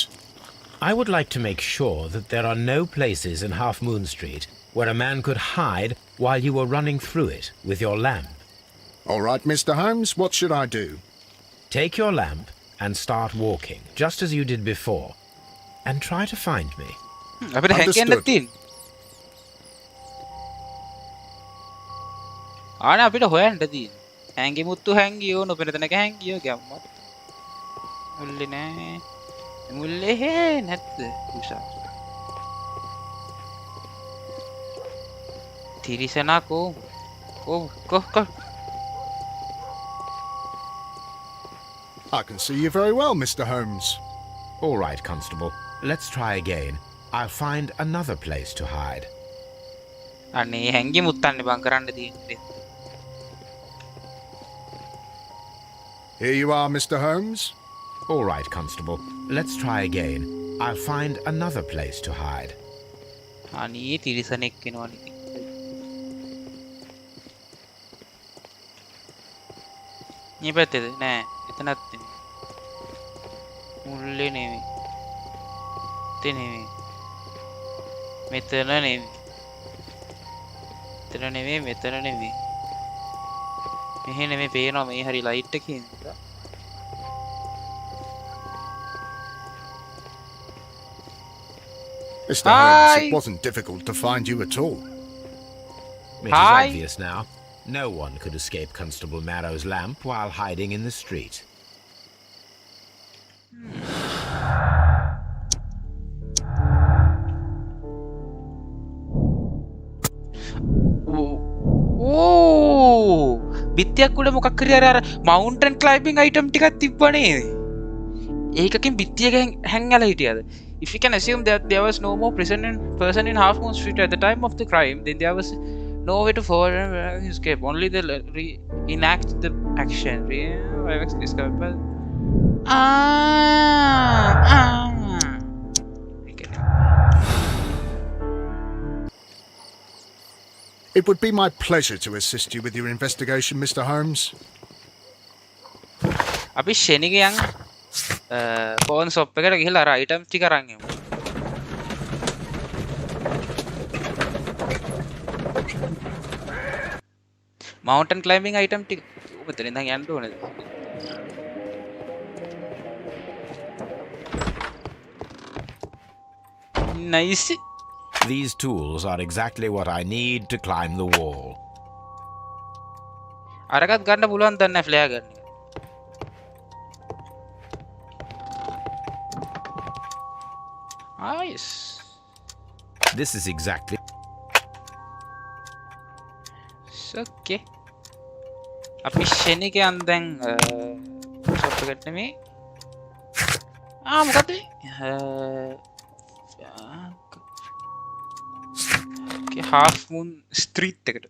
I would like to make sure that there are no places in Half Moon Street where a man could hide while you were running through it with your lamp. All right, Mr. Holmes, what should I do? Take your lamp and start walking, just as you did before, and try to find me. අපිට හැංගෙන්න තියෙන්නේ. ආනේ අපිට හොයන්න තියෙන්නේ. හැංගි මුත්තු හැංගියෝ නොපෙන තැනක හැංගියෝ ගැම්මත්. මුල්ලේ නැත්ද උෂා. තිරිසනා කො I can see you very well, Mr. Holmes. All right, Constable. Let's try again. I'll find another place to hide. අනේ හැංගි මුත්තන්නේ බං කරන්න තියෙන්නේ. Here you are, Mr. Holmes. All right, Constable. Let's try again. I'll find another place to hide. අනේ තිරිසනෙක් වෙනවනේ. මේ පැත්තේද? නෑ, එතනත් නෙමෙයි. මුල්ලේ නෙමෙයි. එතන නෙමෙයි. මෙතන නෙමෙයි. මෙතන නෙමෙයි. මෙහෙ නෙමෙයි පේනවා මේ හරි ලයිට් එකේ ඉඳලා. Mr. Holmes, it wasn't difficult to find you at all. It is obvious now. No one could escape Constable Marrow's lamp while hiding in the street. බිත්තියක් උඩ මොකක් හරි අර මවුන්ටන් ක්ලයිම්බින් අයිටම් ටිකක් තිබ්බනේ. ඒකකින් බිත්තියක හැංගලා හිටියද? If we can assume that there was no more person in Half Moon Street at the time of the crime, then there was no way to forward and escape. Only they reenact the action. Discovered. It would be my pleasure to assist you with your investigation, Mr. Holmes. අපි ෂෙනිගේ යන් phone shop එකට ගිහලා අර item ටික අරන් එමු. මවුන්ටන් ක්ලයිම්බින් item ටික මෙතන ඉඳන් යන්න ඕනේද? Nice. These tools are exactly what I need to climb the wall. අරකට ගන්න පුළුවන් දන්නේ ෆ්ලෙයාර් ගන්න. Nice. This is exactly. Okay. අපි ෂෙනිගේ අන්දෙන් ෂොප් එකට නෙමෙයි. මොකද? Half Moon Street එකට.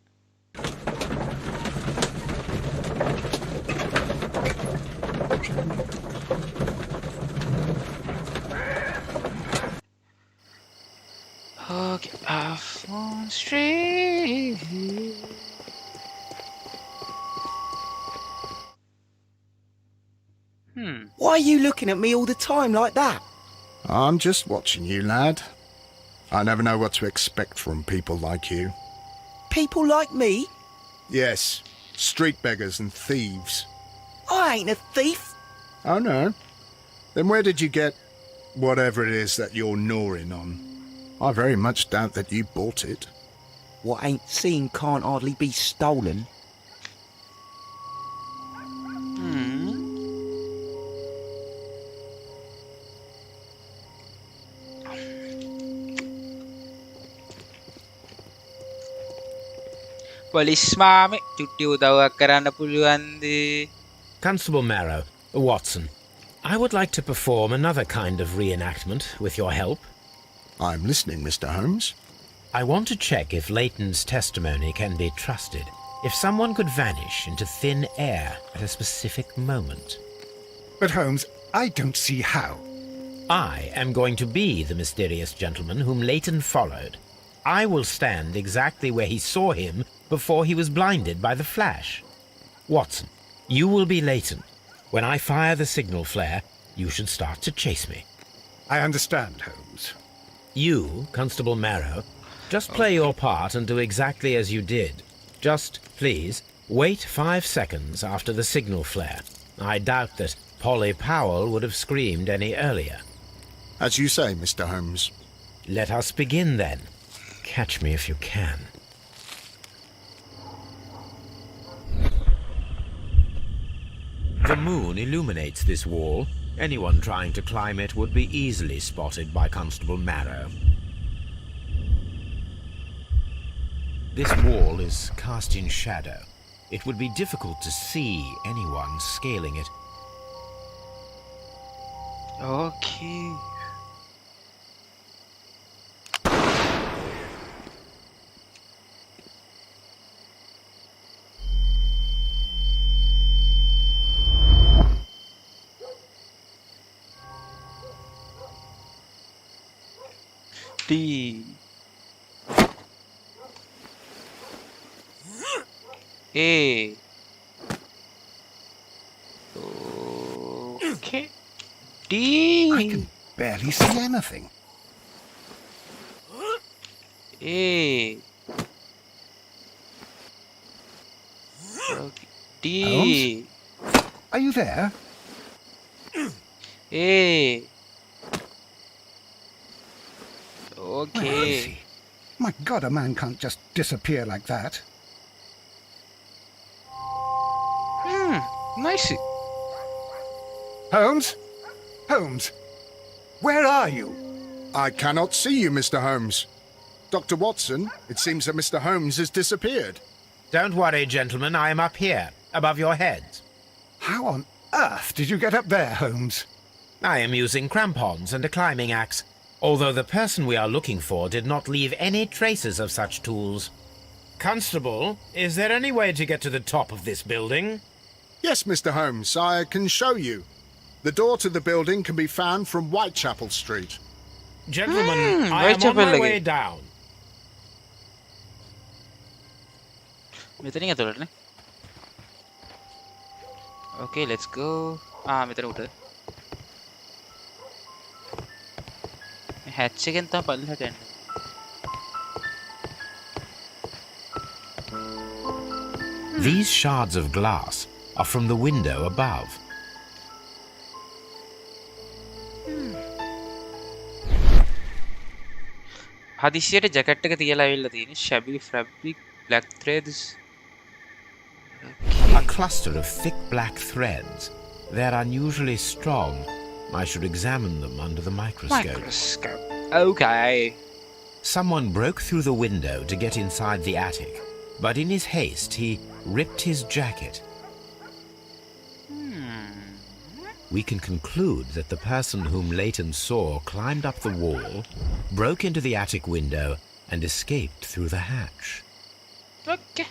Okay, Half Moon Street. Why are you looking at me all the time like that? I'm just watching you, lad. I never know what to expect from people like you. People like me? Yes, street beggars and thieves. I ain't a thief. Oh no? Then where did you get whatever it is that you're gnawing on? I very much doubt that you bought it. What ain't seen can't hardly be stolen. Police මාමේ චුට්ටි උදව්වක් කරන්න පුළුවන්ද? Constable Marrow, Watson, I would like to perform another kind of reenactment with your help. I'm listening, Mr. Holmes. I want to check if Leighton's testimony can be trusted. If someone could vanish into thin air at a specific moment. But Holmes, I don't see how. I am going to be the mysterious gentleman whom Leighton followed. I will stand exactly where he saw him before he was blinded by the flash. Watson, you will be Leighton. When I fire the signal flare, you should start to chase me. I understand, Holmes. You, Constable Marrow, just play your part and do exactly as you did. Just, please, wait 5 seconds after the signal flare. I doubt that Polly Powell would have screamed any earlier. As you say, Mr. Holmes. Let us begin then. Catch me if you can. The moon illuminates this wall. Anyone trying to climb it would be easily spotted by Constable Marrow. This wall is cast in shadow. It would be difficult to see anyone scaling it. Okay. D A. Okay. D. I can barely see anything. A. Okay. D. Holmes? Are you there? A. Where Okay. is he? My God, a man can't just disappear like that. Nice. Holmes? Holmes? Where are you? I cannot see you, Mr. Holmes. Dr. Watson, it seems that Mr. Holmes has disappeared. Don't worry, gentlemen, I am up here, above your heads. How on earth did you get up there, Holmes? I am using crampons and a climbing axe, although the person we are looking for did not leave any traces of such tools. Constable, is there any way to get to the top of this building? Yes, Mr. Holmes, I can show you. The door to the building can be found from Whitechapel Street. Gentlemen, I am on Whitechapel my lagi. way down. මෙතනින් ඇතුළට නේ. Okay, let's go. මෙතන උඩ. hatch එකෙන් තමයි පල්ලෙහාට යන්නේ. These shards of glass are from the window above. හදිසියට ජැකට් එක තියලා ඇවිල්ලා තියෙන්නේ. shabby fabric, black threads. A cluster of thick black threads. They're unusually strong. I should examine them under the microscope. Okay. Someone broke through the window to get inside the attic, but in his haste he ripped his jacket. We can conclude that the person whom Leighton saw climbed up the wall, broke into the attic window, and escaped through the hatch. Okay.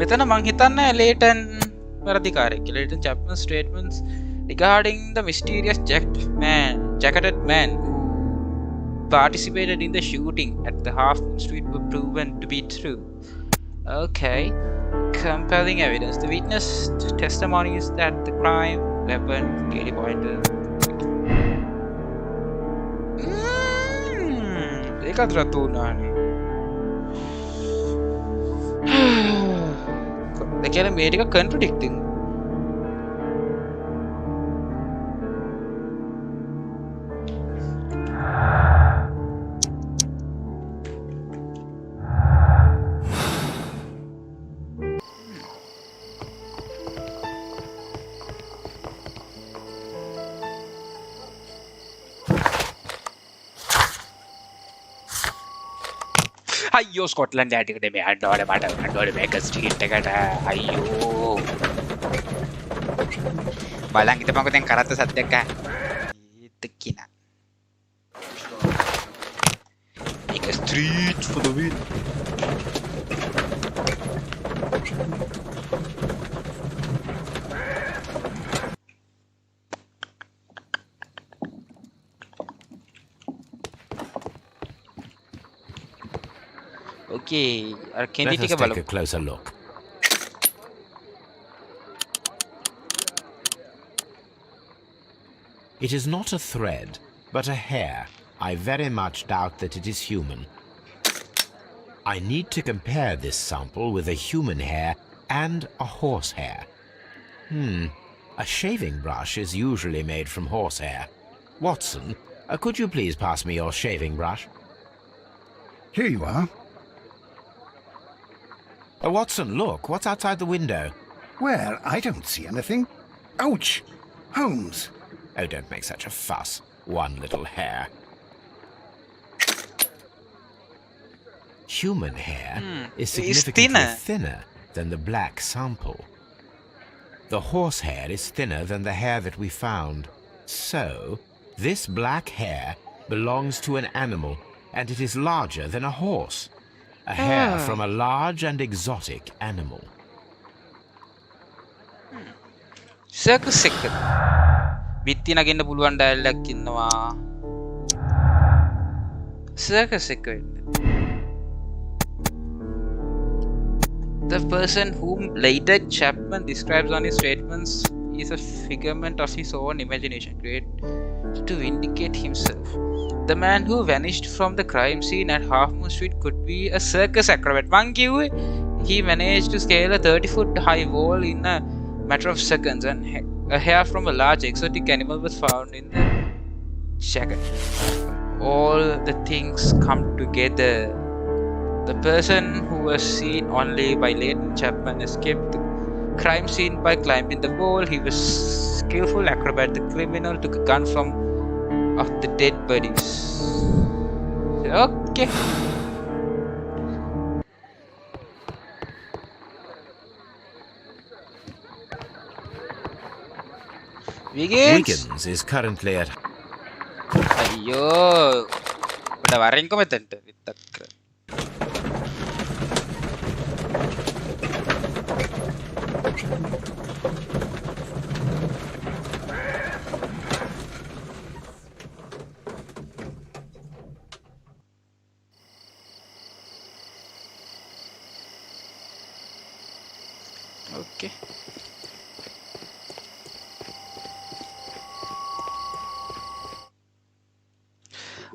මෙතන මං හිතන්නේ ලේටන් වැරදිකාරයෙක් කියලා. ලේටන් චැප්මන් statements regarding the mysterious jacketed man who participated in the shooting at the Half Moon Street were proven to be true. Okay. Compelling evidence. The witness testimony is that the crime weapon clearly pointed. ඒකත් රතු වුණානේ. ඒ කියන්නේ මේ ටික contradicting. අයියෝ Scotland යටිකට මේ යන්න ඕනේ මට යන්න ඕනේ මේක ස්ට්‍රීට් එකට අයියෝ බලන් හිටපන්කො දැන් කරත්ත සද්දයක් ඒත් කිනා මේක street for the win. Okay, Let us take a closer look. It is not a thread, but a hair. I very much doubt that it is human. I need to compare this sample with a human hair and a horse hair. A shaving brush is usually made from horsehair. Watson, could you please pass me your shaving brush? Here you are. Watson, look, what's outside the window? Well, I don't see anything. Ouch! Holmes! Oh, don't make such a fuss. One little hair. Human hair is significantly thinner than the black sample. The horse hair is thinner than the hair that we found. So, this black hair belongs to an animal, and it is larger than a horse. A hair from a large and exotic animal. Circus එක. බිත්ති නගින්න පුළුවන් dial එකක් ඉන්නවා. Circus එක වෙන්න. The person whom later Chapman describes on his statements is a figment of his own imagination, created to vindicate himself. The man who vanished from the crime scene at Half Moon Street could be a circus acrobat. මං කිව්වේ he managed to scale a 30-foot high wall in a matter of seconds, and a hair from a large exotic animal was found in the jacket. All the things come together. The person who was seen only by Leighton Chapman escaped the crime scene by climbing the wall. He was skillful acrobat. The criminal took a gun from of the dead bodies. Okay. Wiggins is currently at... අයියෝ උඩ වරින්කො මෙතෙන්ට විත්තක් කර. Okay.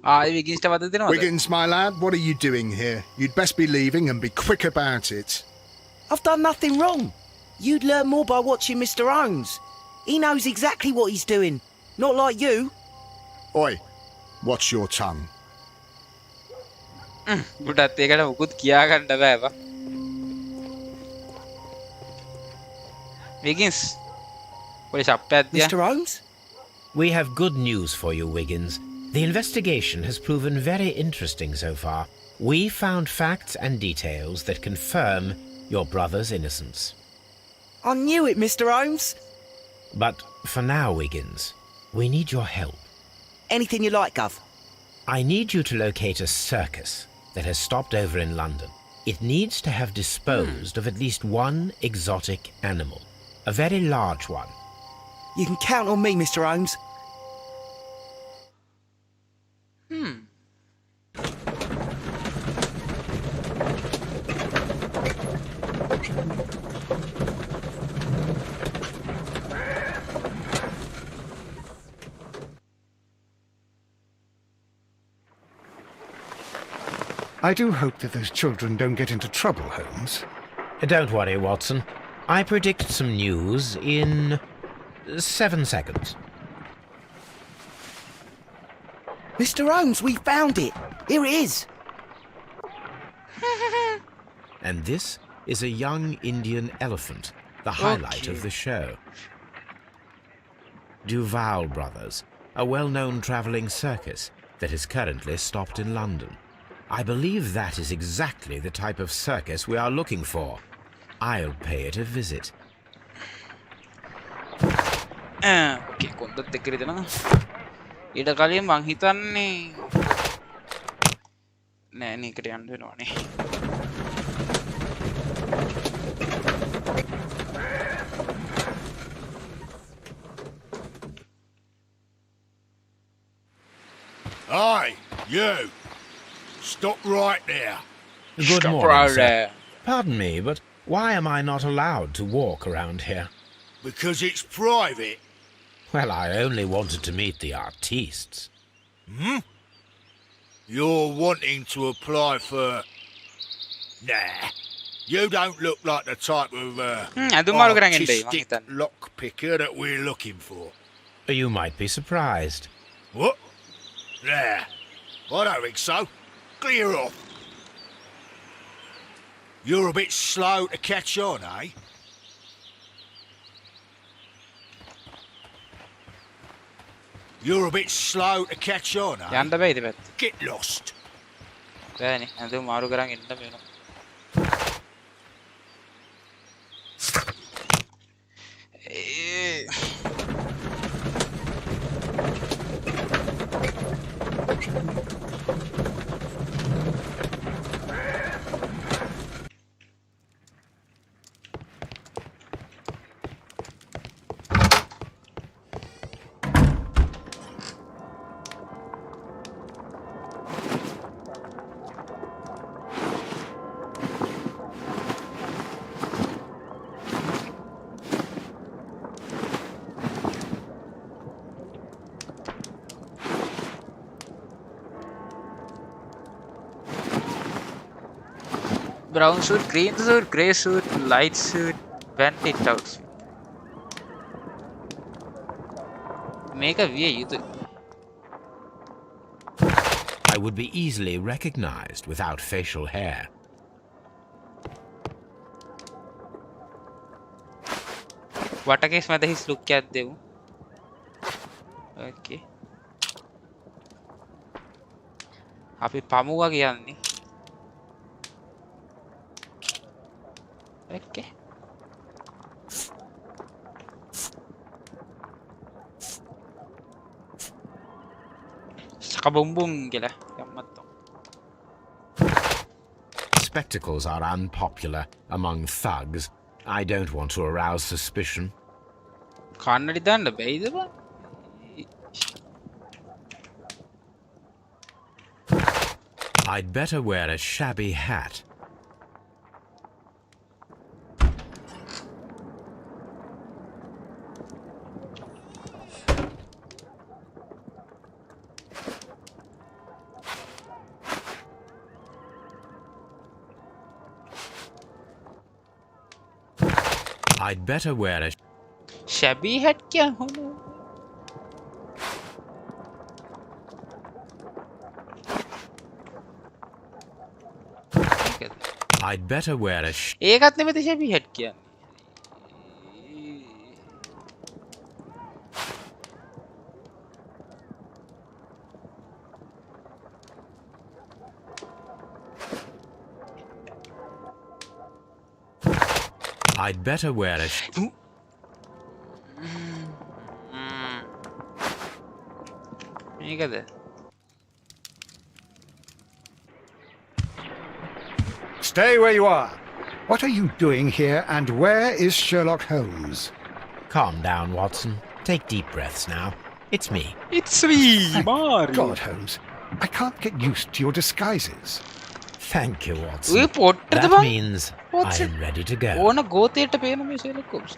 Wiggins, my lad, what are you doing here? You'd best be leaving and be quick about it. I've done nothing wrong. You'd learn more by watching Mr. Holmes. He knows exactly what he's doing. Not like you. Oi, watch your tongue. උඩත් ඒකට උකුත් කියාගන්න බෑවා. Wiggins. Police අප්පයක් දියා. Mr. Holmes? We have good news for you, Wiggins. The investigation has proven very interesting so far. We found facts and details that confirm your brother's innocence. I knew it, Mr. Holmes. But for now, Wiggins, we need your help. Anything you like, Gov. I need you to locate a circus that has stopped over in London. It needs to have disposed of at least one exotic animal. A very large one. You can count on me, Mr. Holmes. I do hope that those children don't get into trouble, Holmes. Don't worry, Watson. I predict some news in 7 seconds. Mr. Holmes, we found it. Here it is. And this is a young Indian elephant, the highlight of the show. Duval Brothers, a well-known travelling circus that is currently stopped in London. I believe that is exactly the type of circus we are looking for. I'll pay it a visit. Okay, කොන්දත් එක්ක දෙනවා. ඊට කලින් මං හිතන්නේ නෑ නේ එකට යන්න වෙනවනේ. Aye, you! Stop right there. Good Stop morning, right sir. there. Pardon me, but why am I not allowed to walk around here? Because it's private. Well, I only wanted to meet the artistes. You're wanting to apply for... Nah. You don't look like the type of අඳුමාරු කරන් එන්නේ මං artistic හිතන්නේ. lockpicker that we're looking for. You might be surprised. What? Nah. I don't think so. Clear off. You're a bit slow to catch on, eh? You're a bit slow to catch on, eh? යන්න බෑ ඉතින් පැත්ත. Get lost. බෑනේ. අඳුමාරු කරන් එන්න වෙනවා. Brown suit, green suit, grey suit, light suit, bandit outfit. Make a way, you do. I would be easily recognized without facial hair. Watercase में हिस look क्या देऊँ? Okay. අපි පමුවා කියන්නේ. Okay. Sakabumbum gila. Yammatto. Spectacles are unpopular among thugs. I don't want to arouse suspicion. කන්නඩි දාන්න බැයිද බං? I'd better wear a shabby hat. I'd better wear a shabby hat क्या होना? I'd better wear a ඒකත් නෙමෙයි shabby hat කියන්නේ. I'd better wear a මේකද? Stay where you are. What are you doing here, and where is Sherlock Holmes? Calm down, Watson. Take deep breaths now. It's me. It's me, Thank Mario. God, Holmes. I can't get used to your disguises. Thank you, ඔය Watson. පොට්ටද That බං? means What's I it? am ready to go. ඕන ගෝතයට පේන මේ Sherlock Holmes.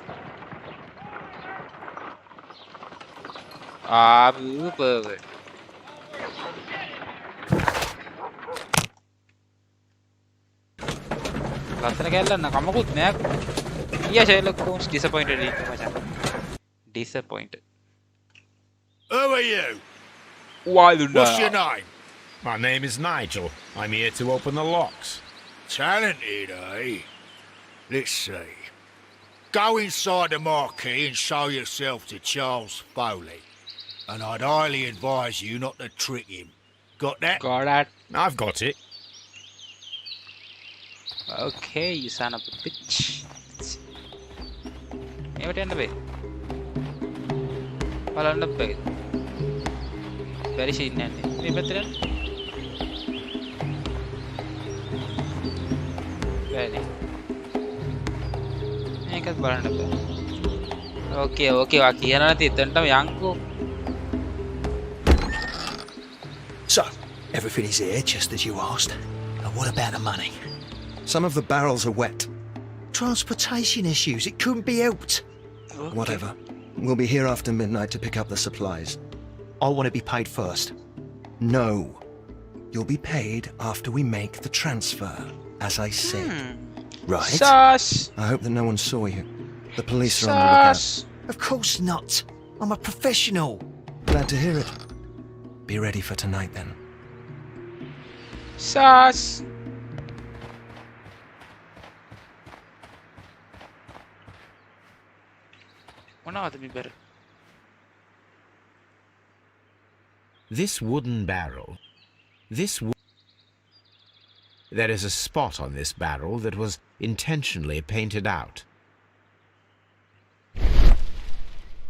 Perfect. ලස්සන කැල්ලන්න කමකුත් නෑ. ඊයා Sherlock Holmes disappointed ඉන්න මචං. Disappointed. Who are you? Why the What's your name? My name is Nigel. I'm here to open the locks. Talented, eh? Let's see. Go inside the marquee and show yourself to Charles Foley. And I'd highly advise you not to trick him. Got that? Got that? I've got it. Okay, you son of a bitch. මේවට යන්න බෑ. බලන්න බෑ. බැරි ෂීන් යන්නේ. මේ පැත්තට යන්න. බෑනේ. මේකත් බලන්න බෑ. Okay, okay. වා කියනවා නැති එතනටම යන්කෝ. So, everything is here just as you asked. And what about the money? Some of the barrels are wet. Transportation issues, it couldn't be helped. Okay. Whatever. We'll be here after midnight to pick up the supplies. I want to be paid first. No. You'll be paid after we make the transfer, as I said. Right? Sus. I hope that no one saw you. The police are on the lookout. Sus. Of course not. I'm a professional. Glad to hear it. Be ready for tonight then. Sus. මොනවද මේ බර? This wooden barrel. There is a spot on this barrel that was intentionally painted out.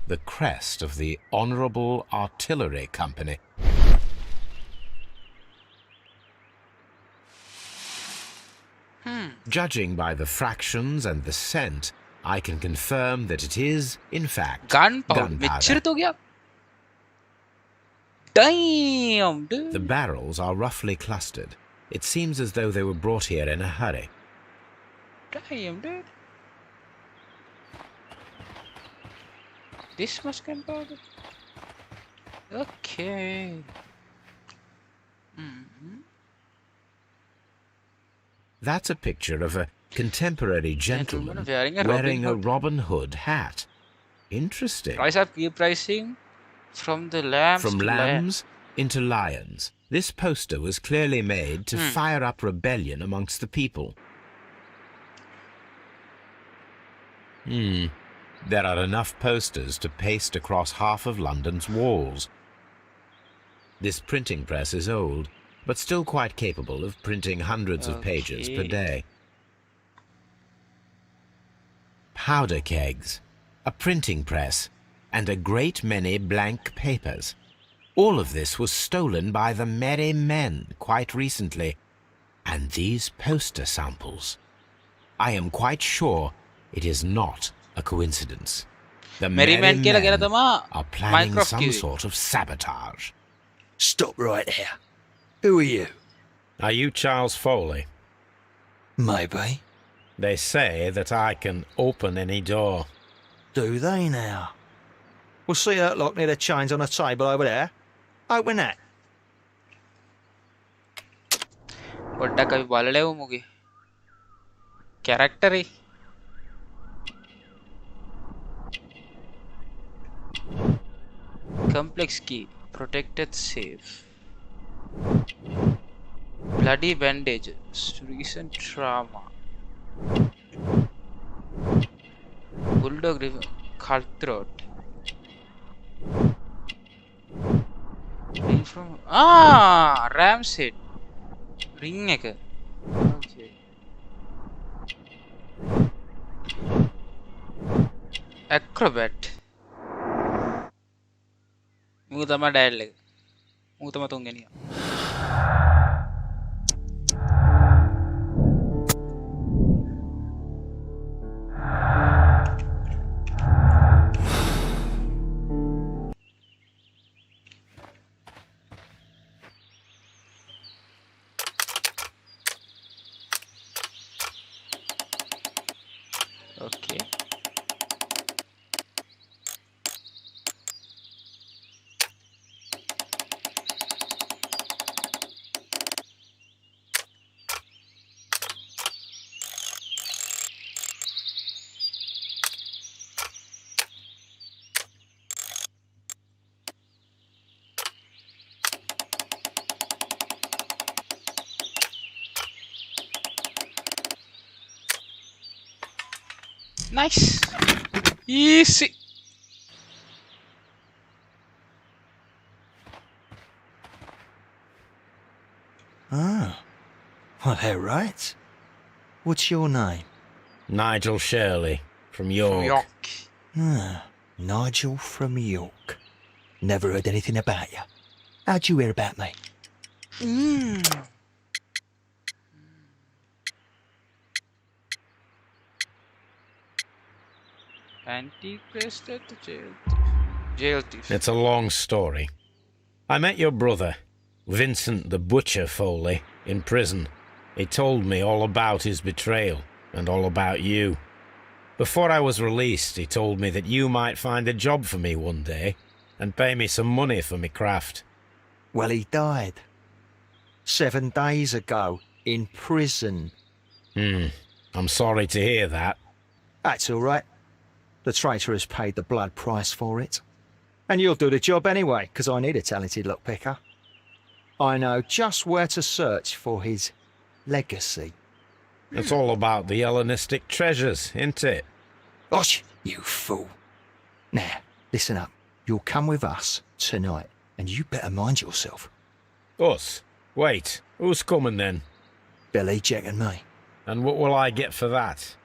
The crest of the Honourable Artillery Company. Judging by the fractions and the scent, I can confirm that it is, in fact, Gunpowder. මෙච්චර තෝ ගියා. Damn, dude. The barrels are roughly clustered. It seems as though they were brought here in a hurry. Damn, dude. This much gunpowder? Okay. That's a picture of a contemporary gentleman wearing a Robin Hood hat. Interesting. Price up, keep pricing from the lambs From to lambs into lions. This poster was clearly made to fire up rebellion amongst the people. There are enough posters to paste across half of London's walls. This printing press is old, but still quite capable of printing hundreds of pages per day. Powder kegs, a printing press, and a great many blank papers. All of this was stolen by the Merry Men quite recently. And these poster samples. I am quite sure it is not a coincidence. The Merry Men කියලා කියලා තමා are planning Minecraft some කිව්වේ. sort of sabotage. Stop right there. Who are you? Are you Charles Foley? Maybe. They say that I can open any door. Do they now? We'll see that lock near the chains on a table over there. Open that. පොඩ්ඩක් අපි බලලෙමු මුගේ. කැරක්ටරේ. Complex key. Protected safe. Bloody bandages. Recent trauma. Bulldog river. Cutthroat. Ring from ram's head. Ring එක. Okay. Acrobat. මූ තමයි dial එක. මූ තමයි තුන්වෙනියා. Okay. Nice. Easy. Ah, well, they're right. What's your name? Nigel Shirley, from York. From York. Ah, Nigel from York. Never heard anything about you. How'd you hear about me? Anti-crested jail. Jail thief. It's a long story. I met your brother, Vincent the Butcher Foley, in prison. He told me all about his betrayal and all about you. Before I was released, he told me that you might find a job for me one day and pay me some money for me craft. Well, he died. 7 days ago, in prison. I'm sorry to hear that. That's all right. The traitor has paid the blood price for it. And you'll do the job anyway, because I need a talented lockpicker. I know just where to search for his legacy. It's all about the Hellenistic treasures, isn't it? Osh, you fool. Now, listen up. You'll come with us tonight, and you better mind yourself. Us? Wait, who's coming then? Billy, Jack and me. And what will I get for that?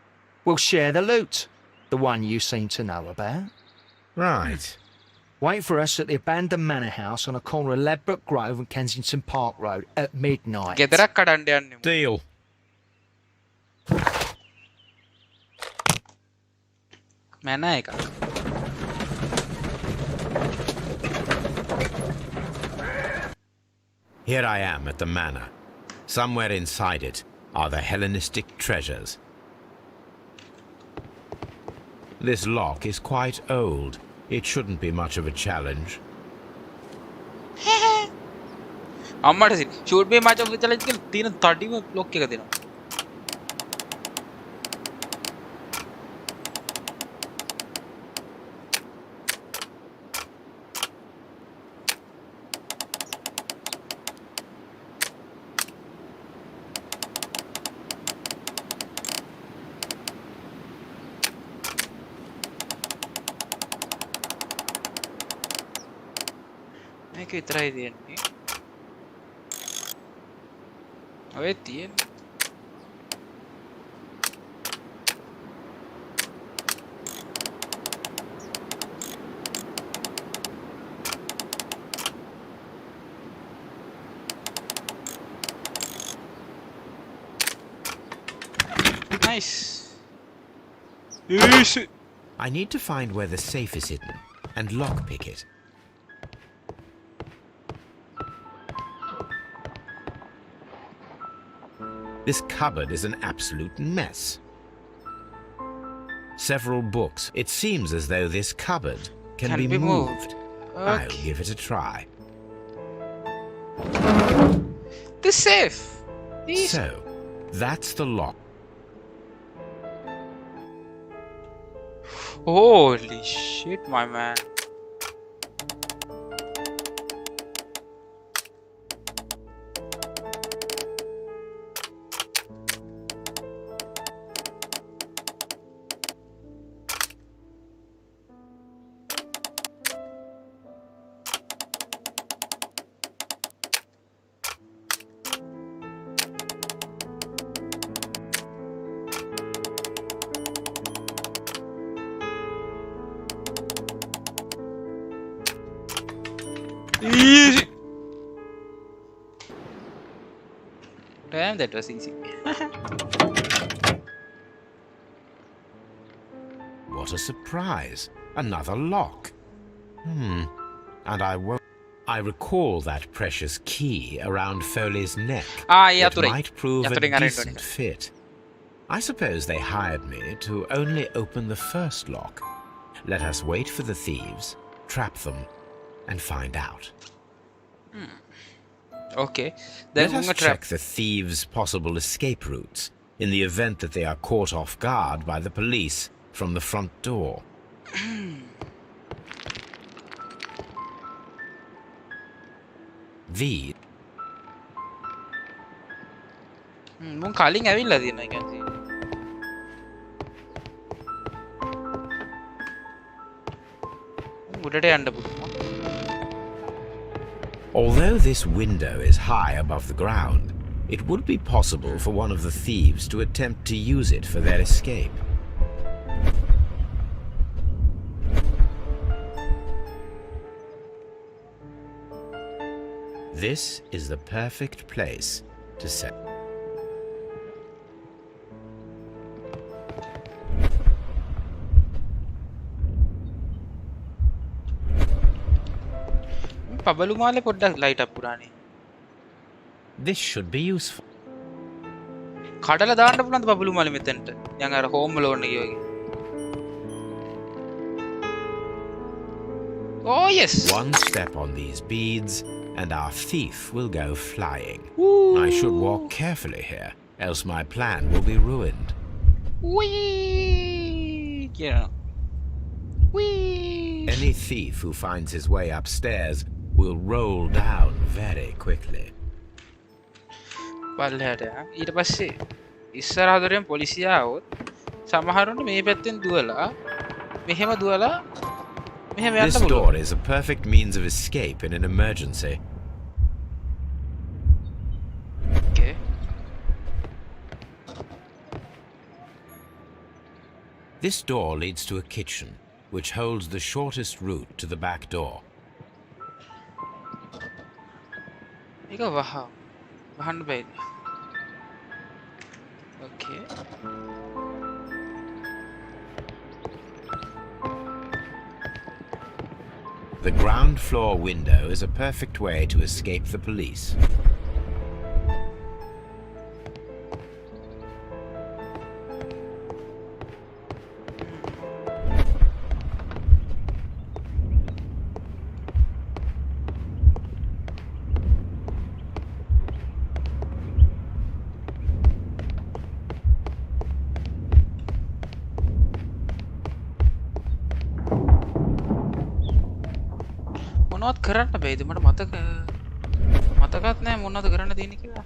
We'll share the loot. The one you seem to know about. Right. Wait for us at the abandoned manor house on a corner of Ladbroke Grove and Kensington Park Road at midnight. Deal. Here I am at the manor. Somewhere inside it are the Hellenistic treasures. This lock is quite old. It shouldn't be much of a challenge. अम्मा से should be much of a challenge के 3:30 में lock क्या कर देना que trae DNA. A ver, tiene. Nice. Easy. I need to find where the safe is hidden and lockpick it. This cupboard is an absolute mess. Several books. It seems as though this cupboard can be moved. Okay. I'll give it a try. The safe. So, that's the lock. Holy shit, my man. Easy. Damn, that was easy. What a surprise. Another lock. And I recall that precious key around Foley's neck. Ah, yeah, it might prove a decent fit. I suppose they hired me to only open the first lock. Let us wait for the thieves, trap them, and find out. Okay. Then Let us unga trap. check the thieves' possible escape routes in the event that they are caught off guard by the police from the front door. These මුන් කලින් ඇවිල්ලා තියෙනවා කියන්නේ. උඩට යන්න පුළුවන්. Although this window is high above the ground, it would be possible for one of the thieves to attempt to use it for their escape. This is the perfect place to set. පබලු මාලේ පොඩ්ඩක් light up පුරානේ. This should be useful. කඩලා දාන්න පුළුවන්ද පබලු මාලේ මෙතනට? යන් අර හෝම් වල ඕන වගේ. Oh yes. One step on these beads and our thief will go flying. Woo. I should walk carefully here, else my plan will be ruined. Whee! Yeah. Whee! Any thief who finds his way upstairs will roll down very quickly. පල්ලෙහාට ඊට පස්සේ ඉස්සරහ දොරෙන් පොලිසිය ආවොත් සමහරුන්ට මේ පැත්තෙන් දුවලා මෙහෙම දුවලා මෙහෙම යන්න This පුළුවන්. door is a perfect means of escape in an emergency. Okay. This door leads to a kitchen, which holds the shortest route to the back door. ඒක වහන්න බෑද? Okay. The ground floor window is a perfect way to escape the police. මොනවද කරන්න බෑද? මට මතකත් නෑ මොනවද කරන්න තියෙන්නේ කියලා.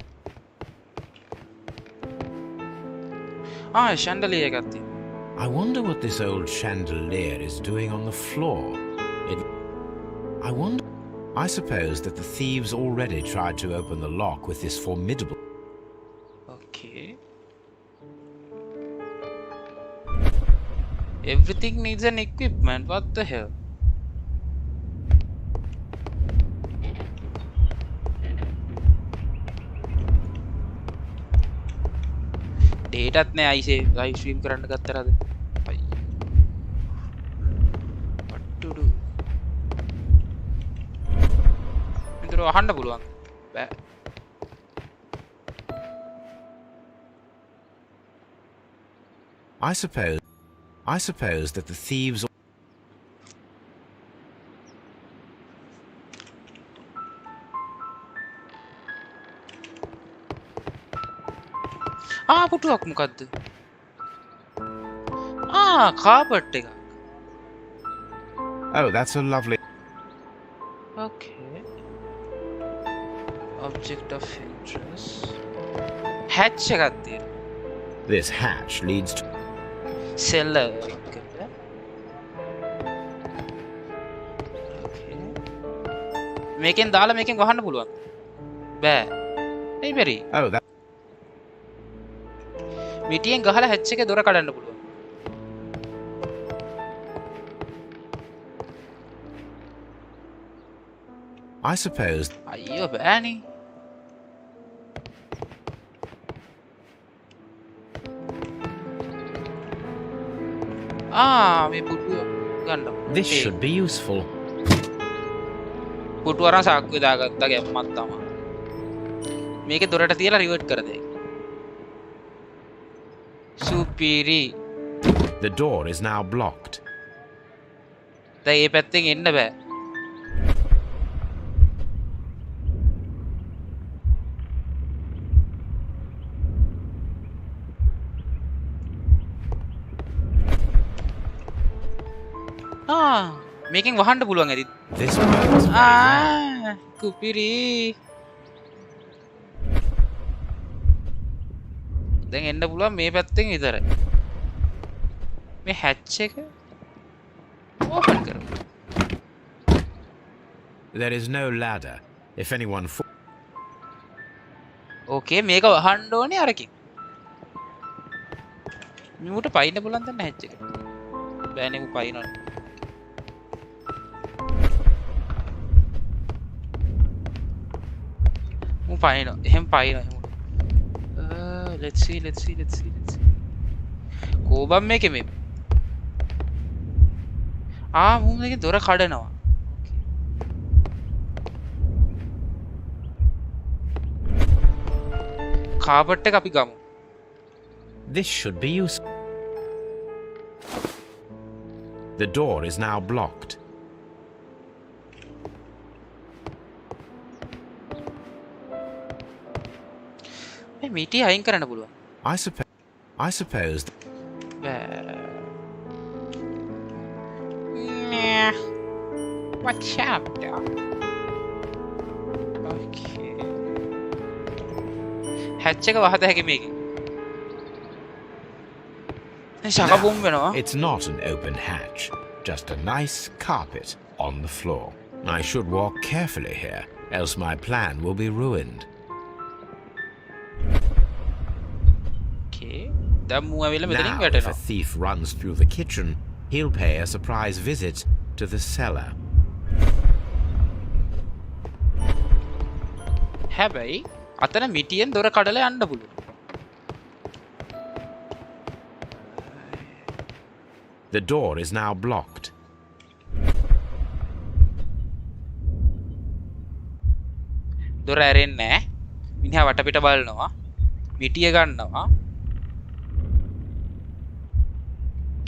chandelier එකක් තියෙනවා. I wonder what this old chandelier is doing on the floor. I suppose that the thieves already tried to open the lock with this formidable. Okay. Everything needs an equipment. What the hell? ඩේටත් නෑ අයිසේ live stream කරන්න ගත්තරද? what to do? මෙතන අහන්න පුළුවන්. බෑ. I suppose that the thieves පුටුවක් මොකද්ද? Carpet එක. Oh, that's a lovely. Okay. Object of interest. Hatch එකක් තියෙනවා. This hatch leads to. Cellar එකට. Okay. මේකෙන් දාලා මේකෙන් වහන්න පුළුවන්. බෑ. ඇයි බැරි? Oh, that. මිටියෙන් ගහලා හැච් එකේ දොර කඩන්න පුළුවන්. I suppose. අයියෝ බෑනේ. මේ පුටුව ගන්න. This should be useful. පුටුව අරන් සාක්කුවේ දාගත්තා ගැම්මක් තමයි. මේකේ දොරට තියලා රිවර්ට් කර දෙයි. සුපිරි. The door is now blocked. දැන් මේ පැත්තෙන් එන්න බෑ. මේකෙන් වහන්න පුළුවන් ඇති. This works very well. කුපිරි. දැන් එන්න පුළුවන් මේ පැත්තෙන් විතරයි. මේ හැච් එක ඕපන් කරමු. There is no ladder. If anyone ඕකේ මේක වහන්න ඕනේ අරකින්. මූට පයින්න පුළුවන් දැන් හැච් එක. බෑනේ මූ පයින්නවනේ. මූ පයින්න. එහෙම පයින්න. Let's see. කෝබම් මේකේ මේ. මූ මේකේ දොර කඩනවා. කාපට් එක අපි ගමු. This should be useful. The door is now blocked. මේ මීටි අයින් කරන්න පුළුවන්. I suppose. What's up, dog? Okay. Hatch එක වහත හැකි මේකෙන්. ශකබුම් වෙනවා. It's not an open hatch, just a nice carpet on the floor. I should walk carefully here, else my plan will be ruined. Okay. දැන් මූ ඇවිල්ලා මෙතනින් Now, if a වැටෙනවා. thief runs through the kitchen, he'll pay a surprise visit to the cellar. හැබැයි අතන මිටියෙන් දොර කඩලා යන්න පුළුවන්. The door is now blocked. දොර ඇරෙන්නේ නැහැ. මිනිහා වටපිට බලනවා. මිටිය ගන්නවා.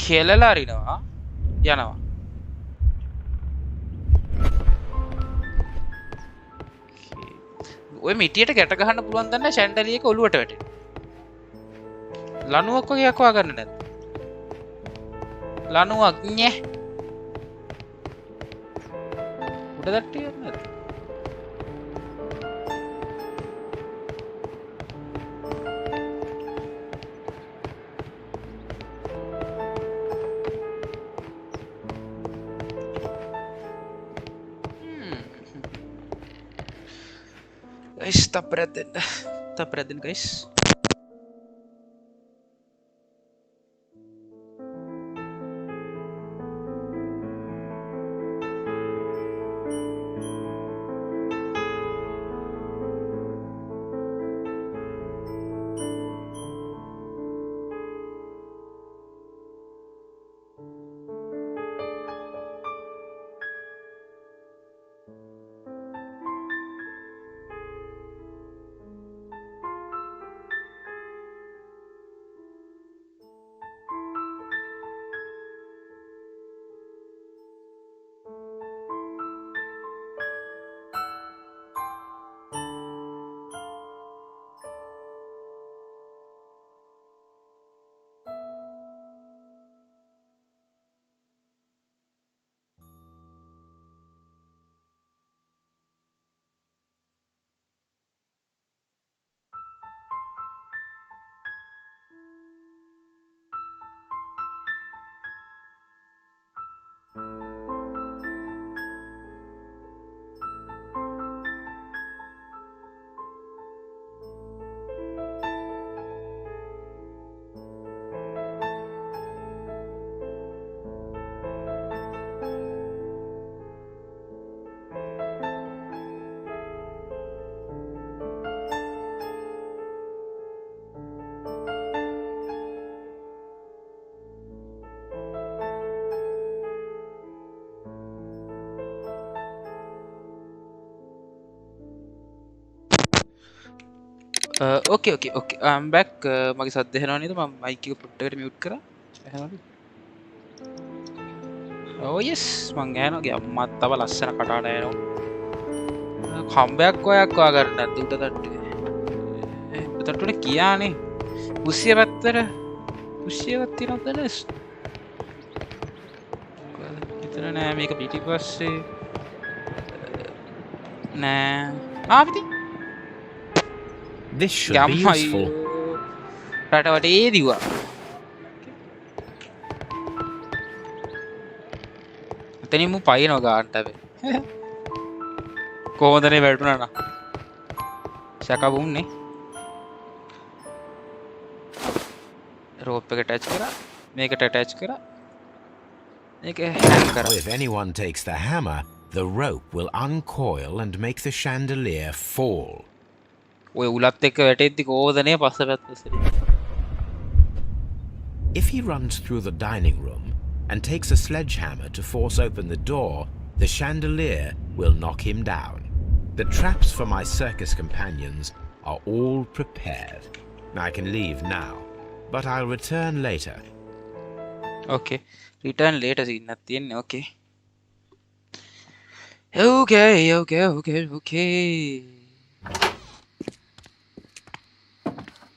කෙලලා අරිනවා. යනවා. ඔය මිටියට ගැට ගහන්න පුළුවන් දන්න ෂැන්ඩලිය එක ඔලුවට වැටෙන. ලණුවක් වගේ යකවා ගන්න නැද්ද? ලණුවක් ඤේ. උඩ දැට්ටිය නැද්ද? Guys, stop breathing, guys. Okay okay okay I'm back. මගේ සද්ද ඇහෙනව නේද? මම මයික් එක පොඩ්ඩකට මියුට් කරා. ඇහෙනවද? Oh yes මං ඇහෙනවා. ගේ අම්මත් තව ලස්සන කටහඬ ඇහෙනවා. කම්බැක් ඔයක් වා ගන්න නැද්ද උඩ තට්ටුවේ? තට්ටුවේ කියානේ. කුස්සිය පැත්තට කුස්සියවත් තියනවද නැස්? එතන නෑ මේක පිටිපස්සේ නෑ. පිටි This should be useful. රටවටේ දිවා. එතනින්ම පයින්නවා ගානට අපි. කොහොමදනේ වැටුණා නා. සකවුන්නේ. රෝප් එක ඇටච් කරා. මේකට ඇටච් කරා. මේක හැන්ඩ් කරා. If anyone takes the hammer, the rope will uncoil and make the chandelier fall. ඔය උලත් එක්ක වැටෙද්දි කොහොමදනේ පස්සපැත්තට. If he runs through the dining room and takes a sledgehammer to force open the door, the chandelier will knock him down. The traps for my circus companions are all prepared. I can leave now, but I'll return later. Okay. Return later සින්නක් තියෙන්නේ. Okay. Okay.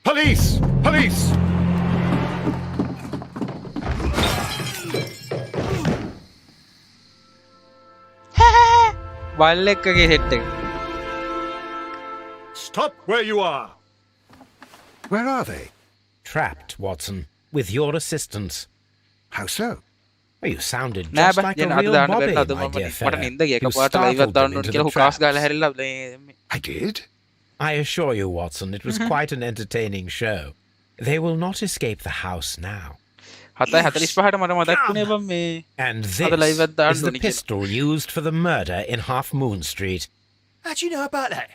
Police! Police! බල්ලෙක්ගේ hat එක. Stop where you are. Where are they? Trapped, Watson, with your assistance. How so? Oh, you sounded නෑ just බෑ like a යන අද real දාන්න Bobby, බැරි අද my dear මට fella. නින්ද ගිය You එකපාරට ලයිව් startled එකක් දාන්න them ඕන into කියලා the හුකාස් traps. ගාලා හැරිලා I did? I assure you, Watson, it was quite an entertaining show. They will not escape the house now. 7:45ට මට මතක් වුණේ බම් මේ And අද ලයිව් this එකක් දාන්න is the ඕනි කියලා. pistol used for the murder in Half Moon Street. How do you know about that?